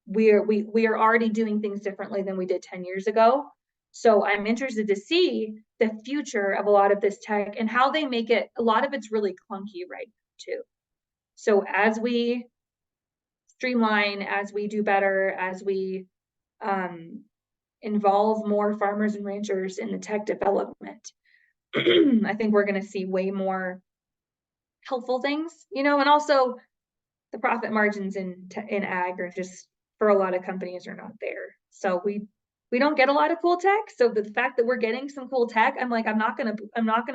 we are already doing things differently than we did 10 years ago. So I'm interested to see the future of a lot of this tech and how they make it. A lot of it's really clunky right now too. So as we streamline, as we do better, as we involve more farmers and ranchers in the tech development, I think we're going to see way more helpful things, and also the profit margins in ag are just, for a lot of companies, are not there. So we don't get a lot of cool tech. So the fact that we're getting some cool tech, I'm like, I'm not gonna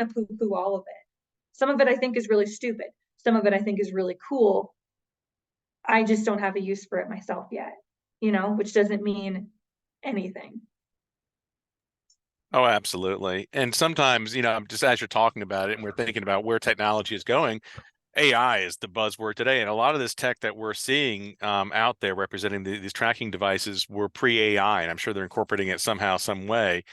poo-poo all of it. Some of it I think is really stupid. Some of it I think is really cool. I just don't have a use for it myself yet, which doesn't mean anything. Oh, absolutely. And sometimes, just as you're talking about it and we're thinking about where technology is going, AI is the buzzword today. And a lot of this tech that we're seeing out there representing these tracking devices were pre-AI, and I'm sure they're incorporating it somehow, some way.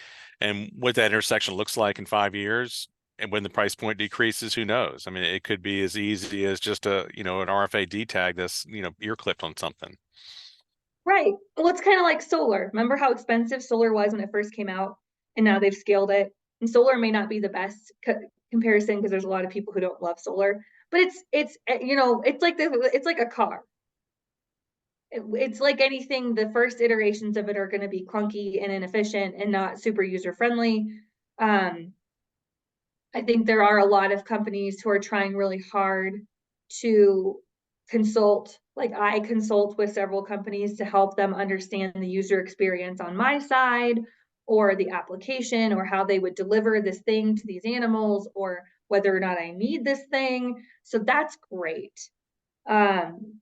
And what that intersection looks like in 5 years, and when the price point decreases, who knows? I mean, it could be as easy as just an RFID tag that's, ear clipped on something. Right. Well, it's kind of like solar. Remember how expensive solar was when it first came out, and now they've scaled it. And solar may not be the best comparison because there's a lot of people who don't love solar, but it's it's like a car. It's like anything. The first iterations of it are going to be clunky and inefficient and not super user friendly. I think there are a lot of companies who are trying really hard to consult. Like, I consult with several companies to help them understand the user experience on my side, or the application, or how they would deliver this thing to these animals, or whether or not I need this thing. So that's great. And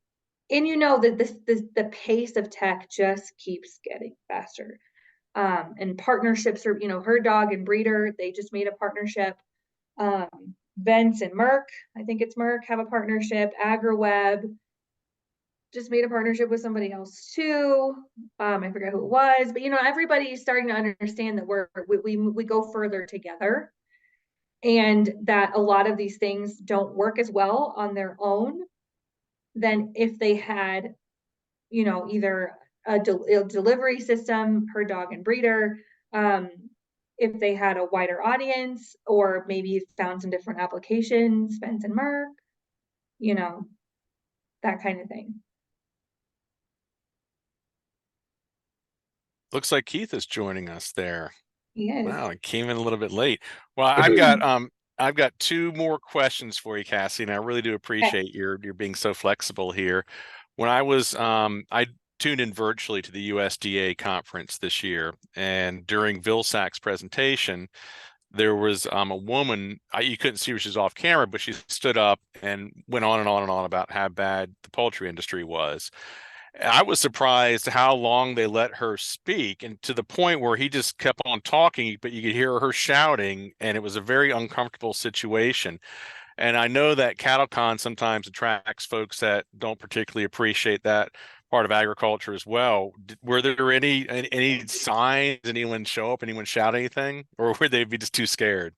that the pace of tech just keeps getting faster. And partnerships are, Herd Dog and Breeder, they just made a partnership. Vents and Merck, I think it's Merck, have a partnership. AgriWeb just made a partnership with somebody else too. I forget who it was, but everybody's starting to understand that we go further together, and that a lot of these things don't work as well on their own than if they had, either a delivery system, Herd Dog and Breeder, if they had a wider audience, or maybe found some different applications, Spence and Merck, that kind of thing. Looks like Keith is joining us there. Yes. Wow, it came in a little bit late. Well, I've got two more questions for you, Cassie, and I really do appreciate your being so flexible here. When I tuned in virtually to the USDA conference this year, and during Vilsack's presentation, there was a woman, you couldn't see her, she was off camera, but she stood up and went on and on and on about how bad the poultry industry was. I was surprised how long they let her speak, and to the point where he just kept on talking, but you could hear her shouting, and it was a very uncomfortable situation. And I know that CattleCon sometimes attracts folks that don't particularly appreciate that part of agriculture as well. Were there any signs, anyone show up, anyone shout anything, or would they be just too scared?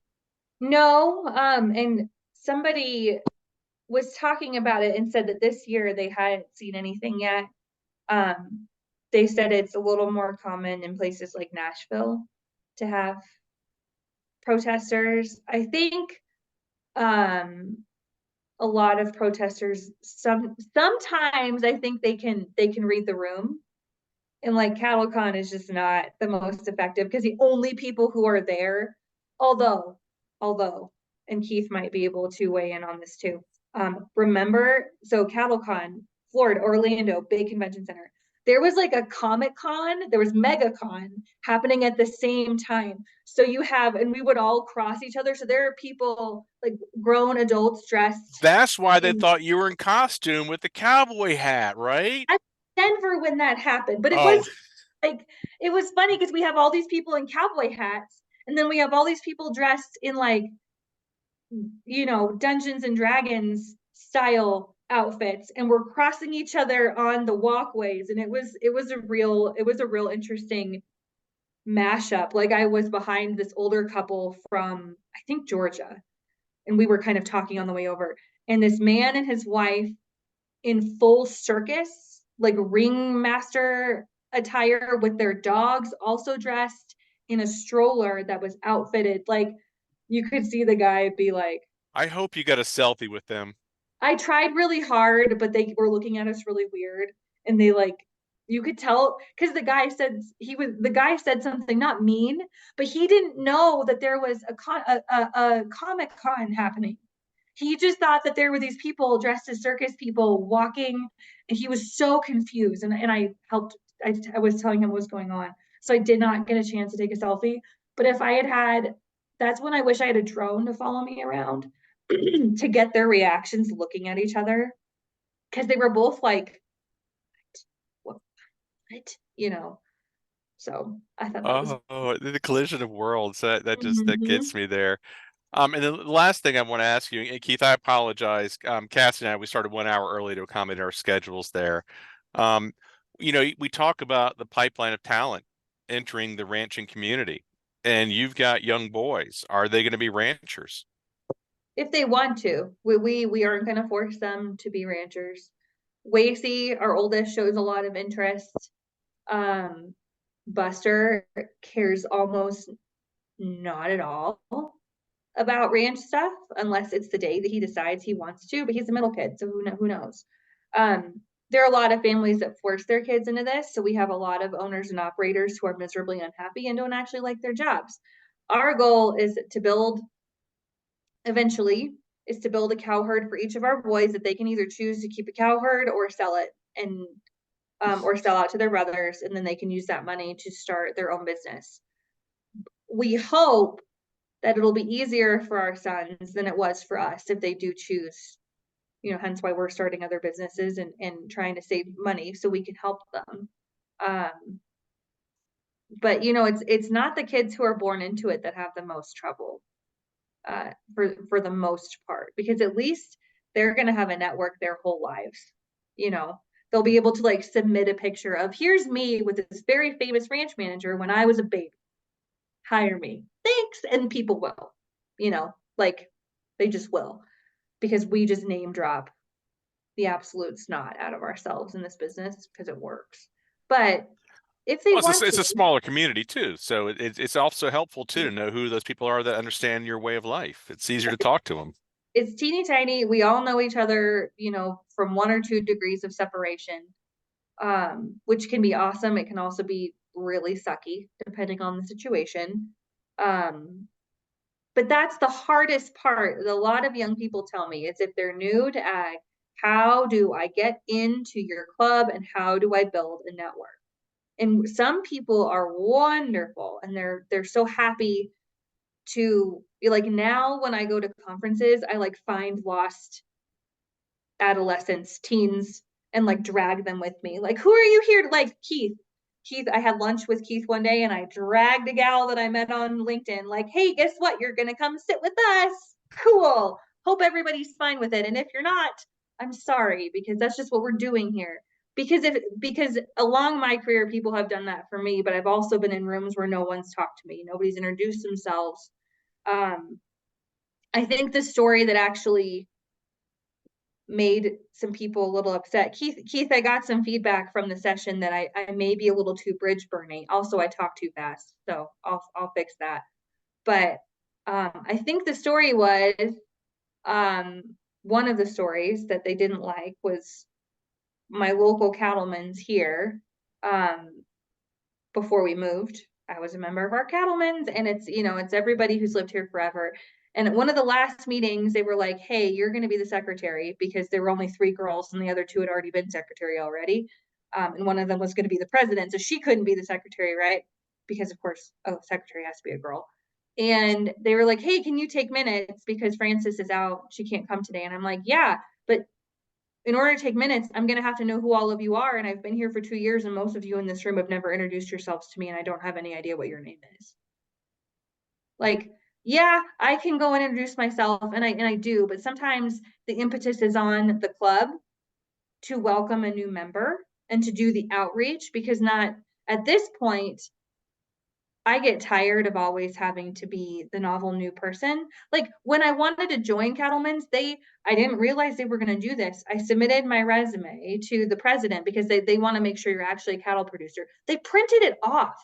No, and somebody was talking about it and said that this year they hadn't seen anything yet. They said it's a little more common in places like Nashville to have protesters. I think a lot of protesters sometimes I think they can read the room, and like CattleCon is just not the most effective because the only people who are there, although, and Keith might be able to weigh in on this too. Remember, so CattleCon, Florida, Orlando, big convention center. There was like a Comic Con, there was MegaCon happening at the same time. So you have, and we would all cross each other. So there are people like grown adults dressed That's why they in thought you were in costume with the cowboy hat, right? Denver when that happened. But it Oh, was like, it was funny because we have all these people in cowboy hats, and then we have all these people dressed in like, Dungeons and Dragons style outfits, and we're crossing each other on the walkways, and it was a real interesting mashup. Like, I was behind this older couple from, I think, Georgia, and we were kind of talking on the way over, and this man and his wife in full circus, like ringmaster attire, with their dogs also dressed in a stroller that was outfitted. Like, you could see the guy be like, I hope you got a selfie with them. I tried really hard, but they were looking at us really weird. And they like, you could tell because the guy said something not mean, but he didn't know that there was a Comic Con happening. He just thought that there were these people dressed as circus people walking, and he was so confused. And I helped. I was telling him what was going on, so I did not get a chance to take a selfie. But if I had, that's when I wish I had a drone to follow me around to get their reactions looking at each other, because they were both like, what, what? So I thought that was. Oh, the collision of worlds. That Mhm. gets me there. And then the last thing I want to ask you, and Keith, I apologize. Cassie and I, we started 1 hour early to accommodate our schedules there. Um, we talk about the pipeline of talent entering the ranching community, and you've got young boys. Are they going to be ranchers? If they want to, we aren't going to force them to be ranchers. Wacy, our oldest, shows a lot of interest. Um, Buster cares almost not at all about ranch stuff unless it's the day that he decides he wants to. But he's a middle kid, so who knows? Um, there are a lot of families that force their kids into this, so we have a lot of owners and operators who are miserably unhappy and don't actually like their jobs. Our goal is to build eventually is to build a cow herd for each of our boys that they can either choose to keep a cow herd or sell it, and or sell out to their brothers, and then they can use that money to start their own business. We hope that it'll be easier for our sons than it was for us if they do choose, hence why we're starting other businesses and trying to save money so we can help them. But it's not the kids who are born into it that have the most trouble, for the most part, because at least they're going to have a network their whole lives. They'll be able to like submit a picture of, here's me with this very famous ranch manager when I was a baby, hire me, thanks. And people will, like, they just will, because we just name drop the absolute snot out of ourselves in this business because it works. But if they Well, want it's to, a smaller community too, so it's also helpful too to know who those people are that understand your way of life. It's easier to talk to them. it's teeny tiny. We all know each other, from 1 or 2 degrees of separation, which can be awesome. It can also be really sucky depending on the situation. Um, but that's the hardest part. A lot of young people tell me is, if they're new to ag, how do I get into your club and how do I build a network? And some people are wonderful and they're so happy to be like, now when I go to conferences, I like find lost adolescents, teens, and like drag them with me. Like, who are you here to, like, Keith, I had lunch with Keith one day and I dragged a gal that I met on LinkedIn, like, hey, guess what? You're gonna come sit with us. Cool. Hope everybody's fine with it. And if you're not, I'm sorry, because that's just what we're doing here. Because along my career, people have done that for me, but I've also been in rooms where no one's talked to me. Nobody's introduced themselves. I think the story that actually made some people a little upset. Keith, I got some feedback from the session that I may be a little too bridge burning. Also, I talk too fast, so I'll fix that. But I think the story was, one of the stories that they didn't like was my local cattlemen's here. Before we moved, I was a member of our cattlemen's, and it's everybody who's lived here forever. And at one of the last meetings, they were like, hey, you're going to be the secretary, because there were only 3 girls and the other 2 had already been secretary already. And one of them was going to be the president, so she couldn't be the secretary, right? Because of course, secretary has to be a girl. And they were like, hey, can you take minutes because Frances is out, she can't come today. And I'm like, yeah, but in order to take minutes, I'm going to have to know who all of you are. And I've been here for 2 years, and most of you in this room have never introduced yourselves to me, and I don't have any idea what your name is. Like, yeah, I can go and introduce myself, and I do, but sometimes the impetus is on the club to welcome a new member and to do the outreach, because not at this point, I get tired of always having to be the novel new person. Like when I wanted to join Cattlemen's, I didn't realize they were going to do this. I submitted my resume to the president because they want to make sure you're actually a cattle producer. They printed it off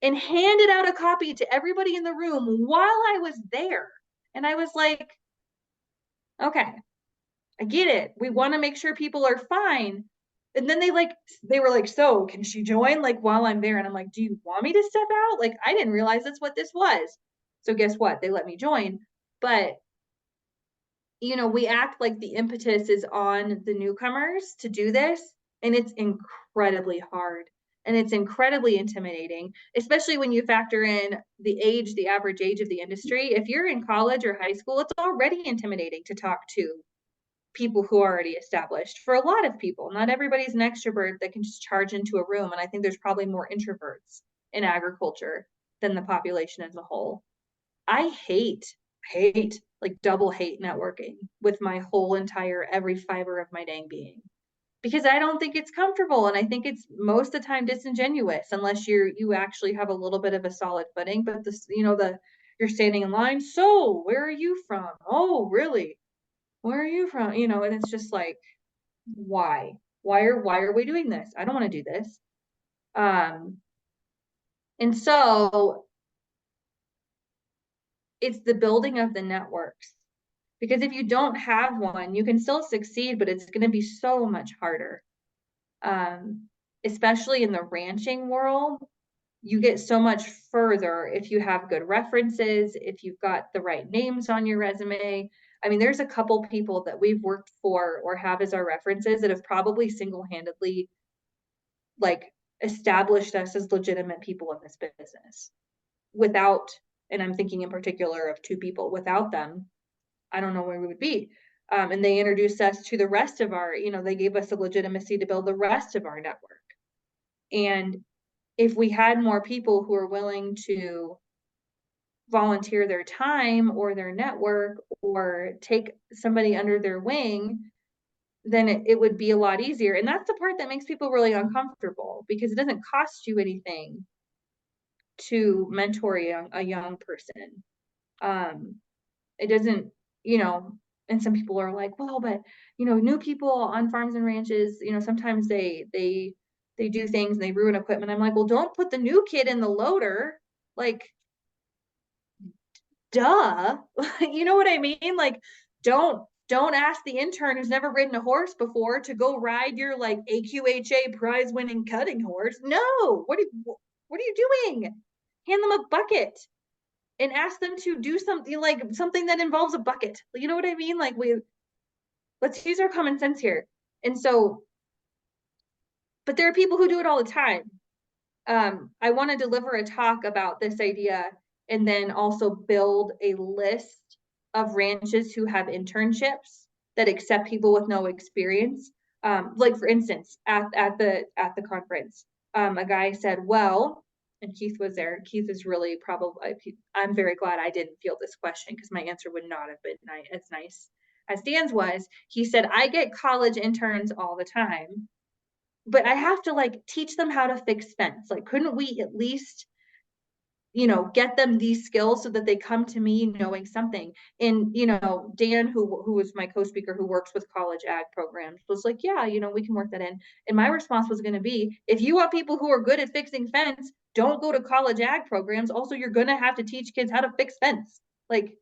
and handed out a copy to everybody in the room while I was there. And I was like, okay, I get it. We want to make sure people are fine. And then they were like, so can she join like while I'm there? And I'm like, do you want me to step out? Like, I didn't realize that's what this was. So guess what? They let me join. But we act like the impetus is on the newcomers to do this, and it's incredibly hard and it's incredibly intimidating, especially when you factor in the average age of the industry. If you're in college or high school, it's already intimidating to talk to people who are already established. For a lot of people, not everybody's an extrovert that can just charge into a room, and I think there's probably more introverts in agriculture than the population as a whole. I hate like double hate networking with my whole entire every fiber of my dang being, because I don't think it's comfortable, and I think it's most of the time disingenuous unless you actually have a little bit of a solid footing. But you're standing in line, so where are you from? Oh, really? Where are you from? And it's just like, why? Why are we doing this? I don't want to do this. And so it's the building of the networks, because if you don't have one, you can still succeed, but it's going to be so much harder. Especially in the ranching world, you get so much further if you have good references, if you've got the right names on your resume. I mean, there's a couple people that we've worked for or have as our references that have probably single-handedly like established us as legitimate people in this business. Without, and I'm thinking in particular of 2 people, without them, I don't know where we would be. And they introduced us to the rest of they gave us the legitimacy to build the rest of our network. And if we had more people who are willing to volunteer their time or their network or take somebody under their wing, then it would be a lot easier. And that's the part that makes people really uncomfortable, because it doesn't cost you anything to mentor a young person. It doesn't, and some people are like, well, but new people on farms and ranches, sometimes they do things and they ruin equipment. I'm like, well, don't put the new kid in the loader. Like, duh. You know what I mean? Like, don't ask the intern who's never ridden a horse before to go ride your like AQHA prize winning cutting horse. No, what are you doing? Hand them a bucket and ask them to do something that involves a bucket. You know what I mean? Like, let's use our common sense here. And so, but there are people who do it all the time. I want to deliver a talk about this idea, and then also build a list of ranches who have internships that accept people with no experience. Like for instance, at the conference, a guy said, well, and Keith was there. Keith is really I'm very glad I didn't field this question, because my answer would not have been as nice as Dan's was. He said, I get college interns all the time, but I have to like teach them how to fix fence. Like, couldn't we at least get them these skills so that they come to me knowing something. And, Dan, who was my co-speaker who works with college ag programs, was like, yeah, we can work that in. And my response was going to be, if you want people who are good at fixing fence, don't go to college ag programs. Also, you're going to have to teach kids how to fix fence. Like,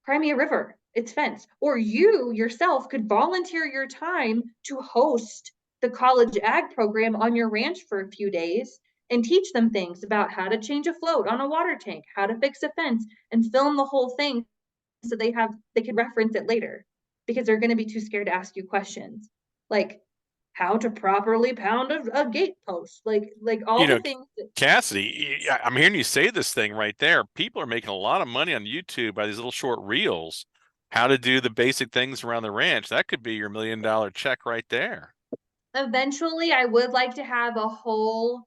Crimea River, it's fence. Or you yourself could volunteer your time to host the college ag program on your ranch for a few days and teach them things about how to change a float on a water tank, how to fix a fence, and film the whole thing so they could reference it later, because they're going to be too scared to ask you questions like how to properly pound a gate post, like all the things that, Cassidy, I'm hearing you say this thing right there. People are making a lot of money on YouTube by these little short reels, how to do the basic things around the ranch. That could be your $1 million check right there. eventually I would like to have a whole,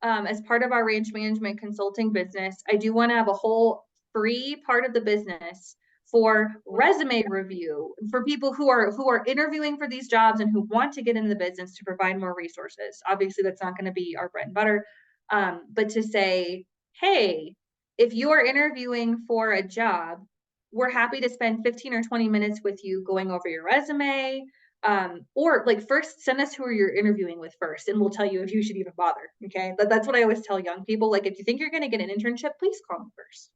as part of our ranch management consulting business, I do want to have a whole free part of the business for resume review for people who are interviewing for these jobs and who want to get into the business, to provide more resources. Obviously, that's not going to be our bread and butter, but to say, hey, if you are interviewing for a job, we're happy to spend 15 or 20 minutes with you going over your resume, or like first send us who you're interviewing with first, and we'll tell you if you should even bother. Okay, that's what I always tell young people. Like, if you think you're going to get an internship, please call me first,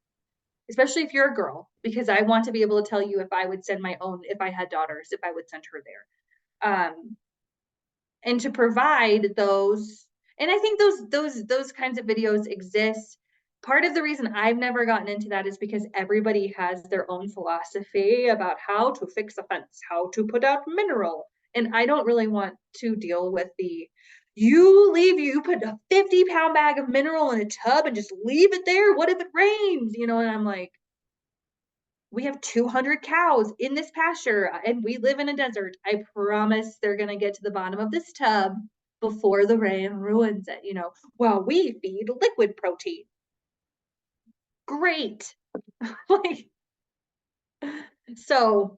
especially if you're a girl, because I want to be able to tell you if I would send my own, if I had daughters, if I would send her there, and to provide those. And I think those kinds of videos exist. Part of the reason I've never gotten into that is because everybody has their own philosophy about how to fix a fence, how to put out mineral. And I don't really want to deal with you put a 50-pound bag of mineral in a tub and just leave it there. What if it rains? And I'm like, we have 200 cows in this pasture and we live in a desert. I promise they're going to get to the bottom of this tub before the rain ruins it. Well, we feed liquid protein. Great. Like, so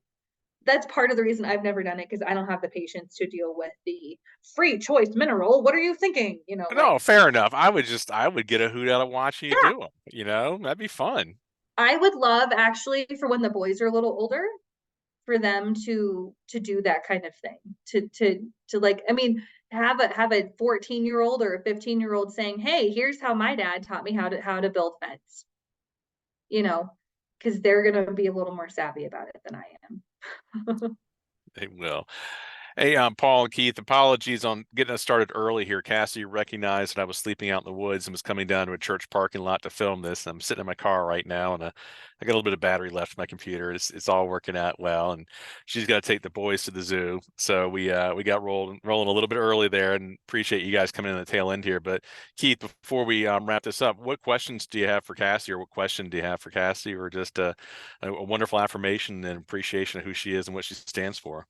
that's part of the reason I've never done it, because I don't have the patience to deal with the free choice mineral. What are you thinking? No, fair enough. I would get a hoot out of watching you Yeah, do them. That'd be fun. I would love, actually, for when the boys are a little older, for them to do that kind of thing, to like, I mean, have a 14-year-old or a 15-year-old saying, hey, here's how my dad taught me how to build fence, because they're going to be a little more savvy about it than I am. They will. Hey, Paul and Keith, apologies on getting us started early here. Cassie recognized that I was sleeping out in the woods and was coming down to a church parking lot to film this. I'm sitting in my car right now, and I got a little bit of battery left in my computer. It's all working out well, and she's got to take the boys to the zoo. So we got rolling a little bit early there, and appreciate you guys coming in the tail end here. But Keith, before we wrap this up, what questions do you have for Cassie, or what question do you have for Cassie, or just a wonderful affirmation and appreciation of who she is and what she stands for?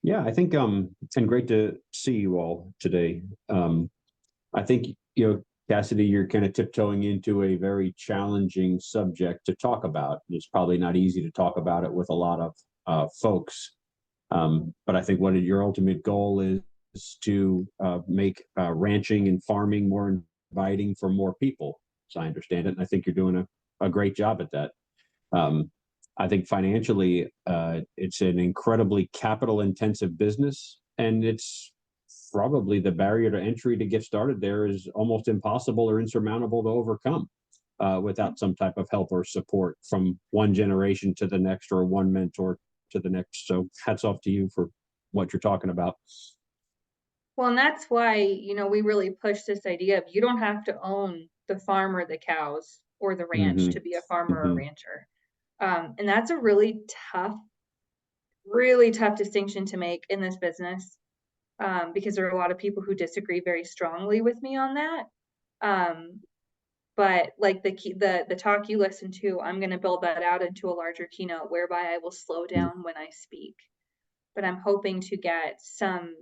Yeah, I think and great to see you all today. I think Cassidy, you're kind of tiptoeing into a very challenging subject to talk about. It's probably not easy to talk about it with a lot of folks, but I think what your ultimate goal is to make ranching and farming more inviting for more people, as I understand it. And I think you're doing a great job at that. I think financially, it's an incredibly capital intensive business, and it's probably the barrier to entry to get started there is almost impossible or insurmountable to overcome without some type of help or support from one generation to the next, or one mentor to the next. So hats off to you for what you're talking about. Well, and that's why, we really push this idea of you don't have to own the farm or the cows or the ranch Mm-hmm. to be a farmer or a Mm-hmm. rancher. And that's a really tough distinction to make in this business, because there are a lot of people who disagree very strongly with me on that. But like the talk you listened to, I'm going to build that out into a larger keynote whereby I will slow down when I speak. But I'm hoping to get some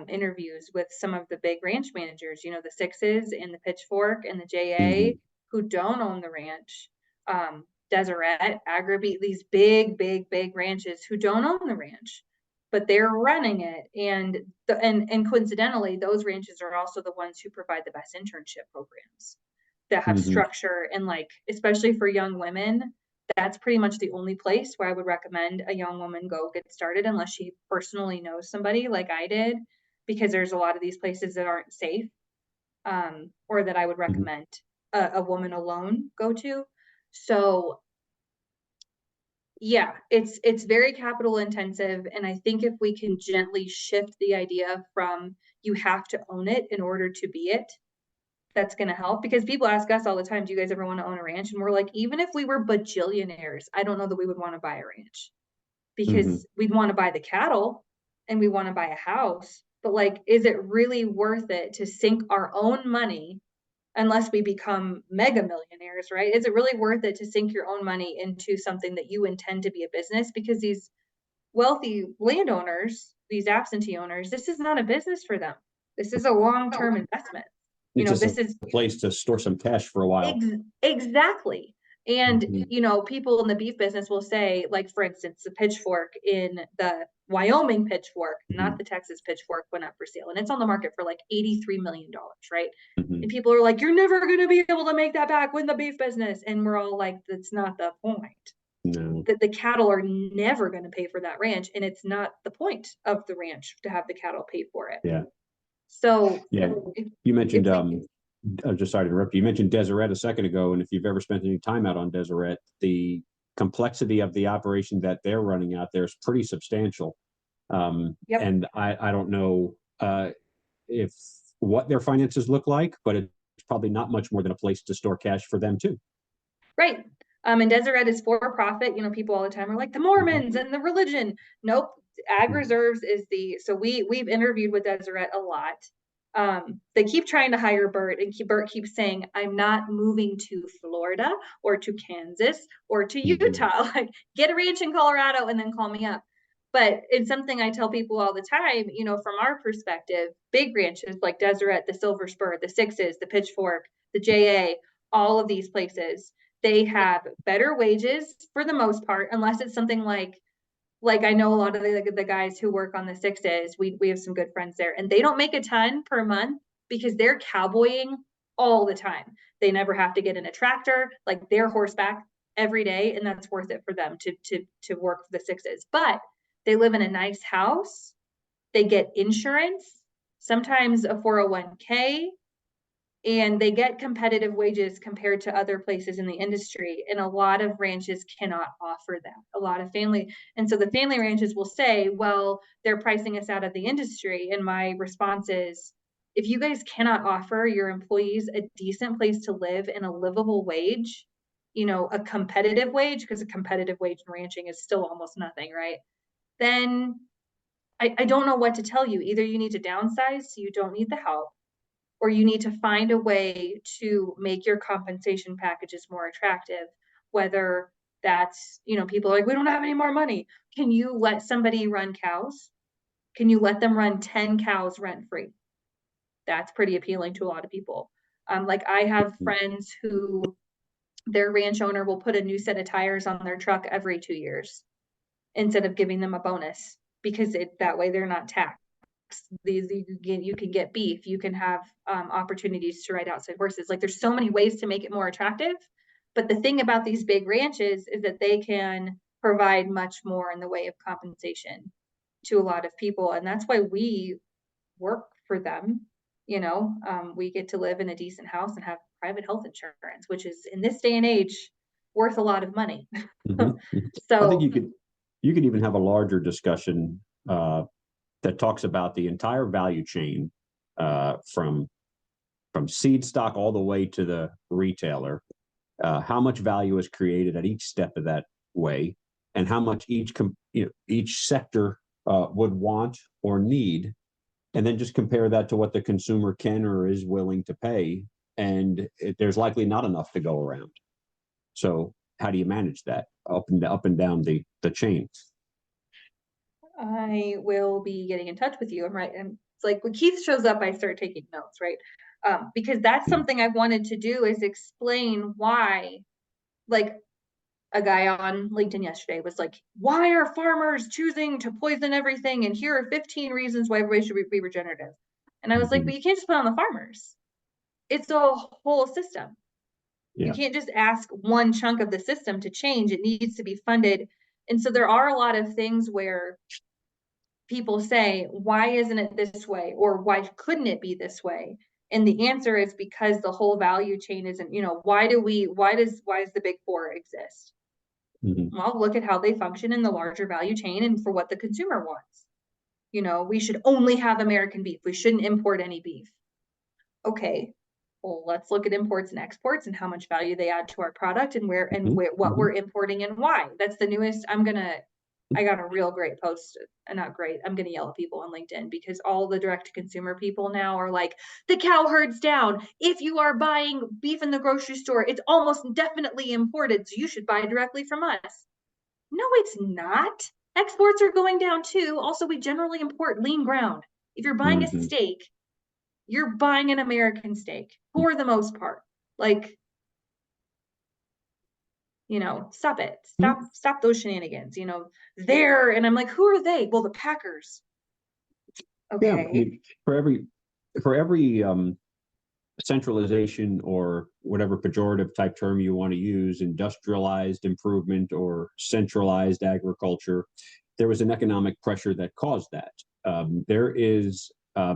interviews with some of the big ranch managers, the Sixes and the Pitchfork and the JA, Mm-hmm. who don't own the ranch. Deseret, Agribeat, these big ranches who don't own the ranch, but they're running it. And coincidentally, those ranches are also the ones who provide the best internship programs that have structure, and like, especially for young women, that's pretty much the only place where I would recommend a young woman go get started, unless she personally knows somebody like I did, because there's a lot of these places that aren't safe, or that I would recommend a woman alone go to. So yeah, it's very capital intensive. And I think if we can gently shift the idea from you have to own it in order to be it, that's going to help. Because people ask us all the time, do you guys ever want to own a ranch? And we're like, even if we were bajillionaires, I don't know that we would want to buy a ranch, because we'd want to buy the cattle and we want to buy a house. But like, is it really worth it to sink our own money, unless we become mega millionaires, right? Is it really worth it to sink your own money into something that you intend to be a business? Because these wealthy landowners, these absentee owners, this is not a business for them. This is a long-term investment. It's just this is a place to store some cash for a while. Exactly. And people in the beef business will say, like, for instance, the pitchfork in the Wyoming pitchfork, not the Texas pitchfork, went up for sale, and it's on the market for like $83 million, right? And people are like, you're never going to be able to make that back with the beef business. And we're all like, that's not the point. No. That the cattle are never going to pay for that ranch, and it's not the point of the ranch to have the cattle pay for it. Yeah. So yeah, you mentioned I'm just sorry to interrupt you. You mentioned Deseret a second ago, and if you've ever spent any time out on Deseret, the complexity of the operation that they're running out there is pretty substantial. And I don't know if what their finances look like, but it's probably not much more than a place to store cash for them too. Right. And Deseret is for profit. People all the time are like the Mormons and the religion. Nope. Ag Reserves is so we've interviewed with Deseret a lot. They keep trying to hire Bert, and Bert keeps saying, I'm not moving to Florida or to Kansas or to Utah. Like, get a ranch in Colorado and then call me up. But it's something I tell people all the time, from our perspective, big ranches like Deseret, the Silver Spur, the Sixes, the Pitchfork, the JA, all of these places, they have better wages for the most part, unless it's something like I know a lot of the guys who work on the Sixes, we have some good friends there, and they don't make a ton per month because they're cowboying all the time. They never have to get in a tractor, like they're horseback every day, and that's worth it for them to work for the Sixes. But they live in a nice house, they get insurance, sometimes a 401k, and they get competitive wages compared to other places in the industry. And a lot of ranches cannot offer that. A lot of and so the family ranches will say, well, they're pricing us out of the industry. And my response is, if you guys cannot offer your employees a decent place to live and a livable wage, a competitive wage, because a competitive wage in ranching is still almost nothing, right? Then I don't know what to tell you. Either you need to downsize so you don't need the help, or you need to find a way to make your compensation packages more attractive, whether that's, people are like, we don't have any more money. Can you let somebody run cows? Can you let them run 10 cows rent-free? That's pretty appealing to a lot of people. Like, I have friends who their ranch owner will put a new set of tires on their truck every 2 years instead of giving them a bonus, because that way they're not taxed. You can get beef, you can have opportunities to ride outside horses. Like, there's so many ways to make it more attractive. But the thing about these big ranches is that they can provide much more in the way of compensation to a lot of people, and that's why we work for them. We get to live in a decent house and have private health insurance, which is, in this day and age, worth a lot of money. So I think you could even have a larger discussion that talks about the entire value chain, from seed stock all the way to the retailer, how much value is created at each step of that way, and how much each sector would want or need, and then just compare that to what the consumer can or is willing to pay, and there's likely not enough to go around. So how do you manage that up and down the chain? I will be getting in touch with you. I'm right. And it's like when Keith shows up, I start taking notes, right? Because that's something I wanted to do, is explain why, like, a guy on LinkedIn yesterday was like, why are farmers choosing to poison everything? And here are 15 reasons why everybody should be regenerative. And I was like, but you can't just put it on the farmers. It's a whole system. Yeah. You can't just ask one chunk of the system to change. It needs to be funded. And so there are a lot of things where people say, why isn't it this way? Or why couldn't it be this way? And the answer is because the whole value chain isn't, why does the big four exist? Well, look at how they function in the larger value chain and for what the consumer wants. We should only have American beef. We shouldn't import any beef. Okay, well, let's look at imports and exports and how much value they add to our product and what we're importing and why. That's the newest. I got a real great post, not great. I'm going to yell at people on LinkedIn because all the direct to consumer people now are like, the cow herd's down. If you are buying beef in the grocery store, it's almost definitely imported. So you should buy directly from us. No, it's not. Exports are going down too. Also, we generally import lean ground. If you're buying a steak, you're buying an American steak for the most part. Like, stop it. Stop those shenanigans, there. And I'm like, who are they? Well, the Packers. Okay. Yeah, I mean, for every centralization or whatever pejorative type term you want to use, industrialized improvement or centralized agriculture, there was an economic pressure that caused that. There is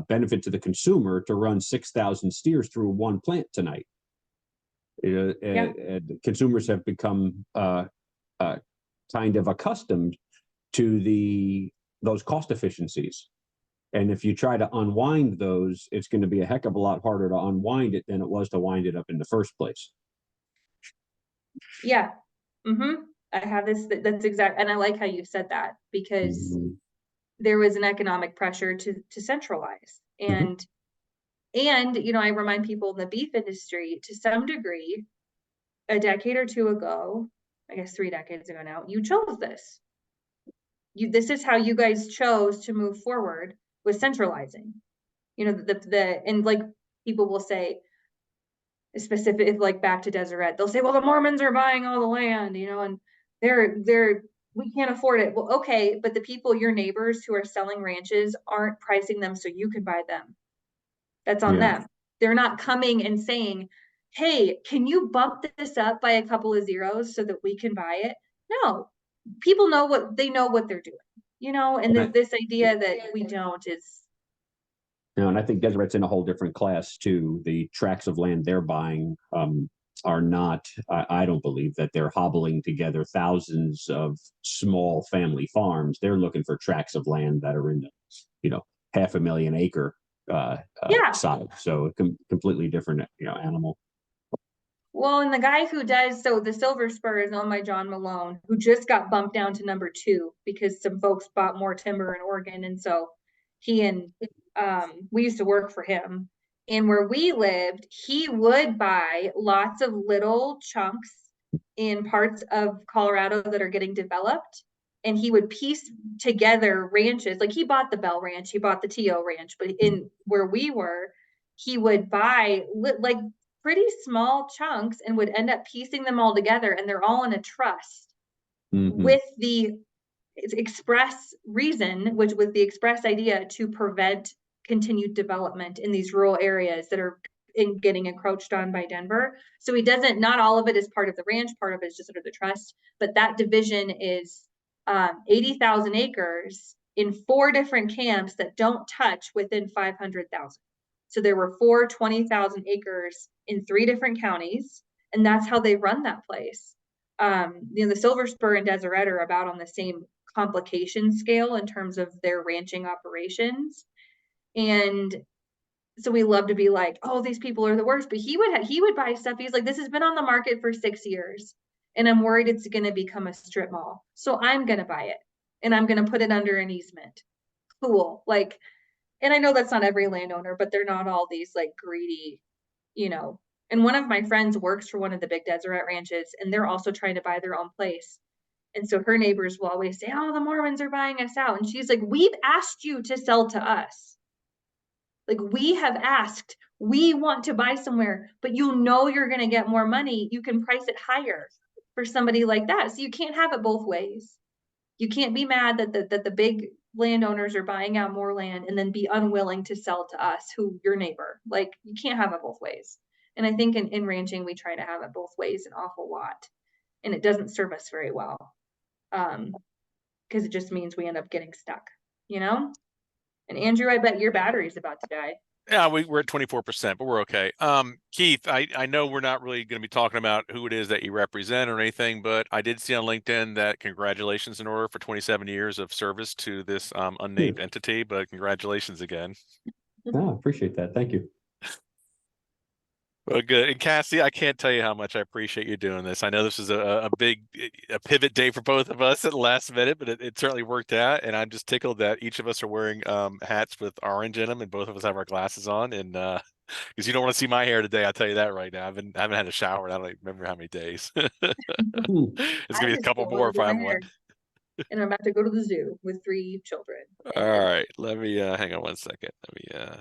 benefit to the consumer to run 6,000 steers through one plant tonight. Consumers have become kind of accustomed to those cost efficiencies. And if you try to unwind those, it's going to be a heck of a lot harder to unwind it than it was to wind it up in the first place. Yeah. I have this, that's exact. And I like how you said that because there was an economic pressure to centralize. And I remind people in the beef industry to some degree, a decade or two ago, I guess 3 decades ago now, you chose this. This is how you guys chose to move forward with centralizing. And like people will say, specific, like back to Deseret, they'll say, well, the Mormons are buying all the land, and we can't afford it. Well, okay, but the people, your neighbors who are selling ranches, aren't pricing them so you can buy them. That's on them. They're not coming and saying, hey, can you bump this up by a couple of zeros so that we can buy it? No, people know what they're doing, and this idea that we don't is. And I think Deseret's in a whole different class too. The tracts of land they're buying are not, I don't believe that they're hobbling together thousands of small family farms. They're looking for tracts of land that are in the, 500,000 acre size. So completely different, animal. Well, and the guy who does, so the Silver Spur is owned by John Malone, who just got bumped down to number 2 because some folks bought more timber in Oregon. And so he and we used to work for him. And where we lived, he would buy lots of little chunks in parts of Colorado that are getting developed. And he would piece together ranches. Like he bought the Bell Ranch, he bought the T.O. Ranch, but in where we were, he would buy like pretty small chunks and would end up piecing them all together. And they're all in a trust with the express reason, which with the express idea to prevent continued development in these rural areas that are getting encroached on by Denver. So he doesn't, not all of it is part of the ranch, part of it is just under the trust, but that division is 80,000 acres in 4 different camps that don't touch within 500,000. So there were 4 20,000 acres in 3 different counties, and that's how they run that place. The Silver Spur and Deseret are about on the same complication scale in terms of their ranching operations. And so we love to be like, oh, these people are the worst, but he would buy stuff. He's like, this has been on the market for 6 years and I'm worried it's going to become a strip mall. So I'm going to buy it and I'm going to put it under an easement. Cool. Like, and I know that's not every landowner, but they're not all these like greedy, and one of my friends works for one of the big Deseret ranches and they're also trying to buy their own place. And so her neighbors will always say, oh, the Mormons are buying us out. And she's like, we've asked you to sell to us. Like we have asked, we want to buy somewhere, but you're going to get more money. You can price it higher. for somebody like that. So you can't have it both ways. You can't be mad that the big landowners are buying out more land and then be unwilling to sell to us, who your neighbor. Like, you can't have it both ways. And I think in ranching, we try to have it both ways an awful lot. And it doesn't serve us very well. Because it just means we end up getting stuck, you know? And Andrew, I bet your battery's about to die. Yeah, we're at 24%, but we're okay. Keith, I know we're not really going to be talking about who it is that you represent or anything, but I did see on LinkedIn that congratulations in order for 27 years of service to this unnamed entity, but congratulations again. Oh, appreciate that. Thank you. Well, good. And Cassie, I can't tell you how much I appreciate you doing this. I know this is a big pivot day for both of us at the last minute, but it certainly worked out. And I'm just tickled that each of us are wearing hats with orange in them, and both of us have our glasses on. And because you don't want to see my hair today, I'll tell you that right now. I haven't had a shower in I don't even remember how many days. It's gonna be a couple more if I have one. And I'm about to go to the zoo with 3 children. All right, let me hang on one second. Let me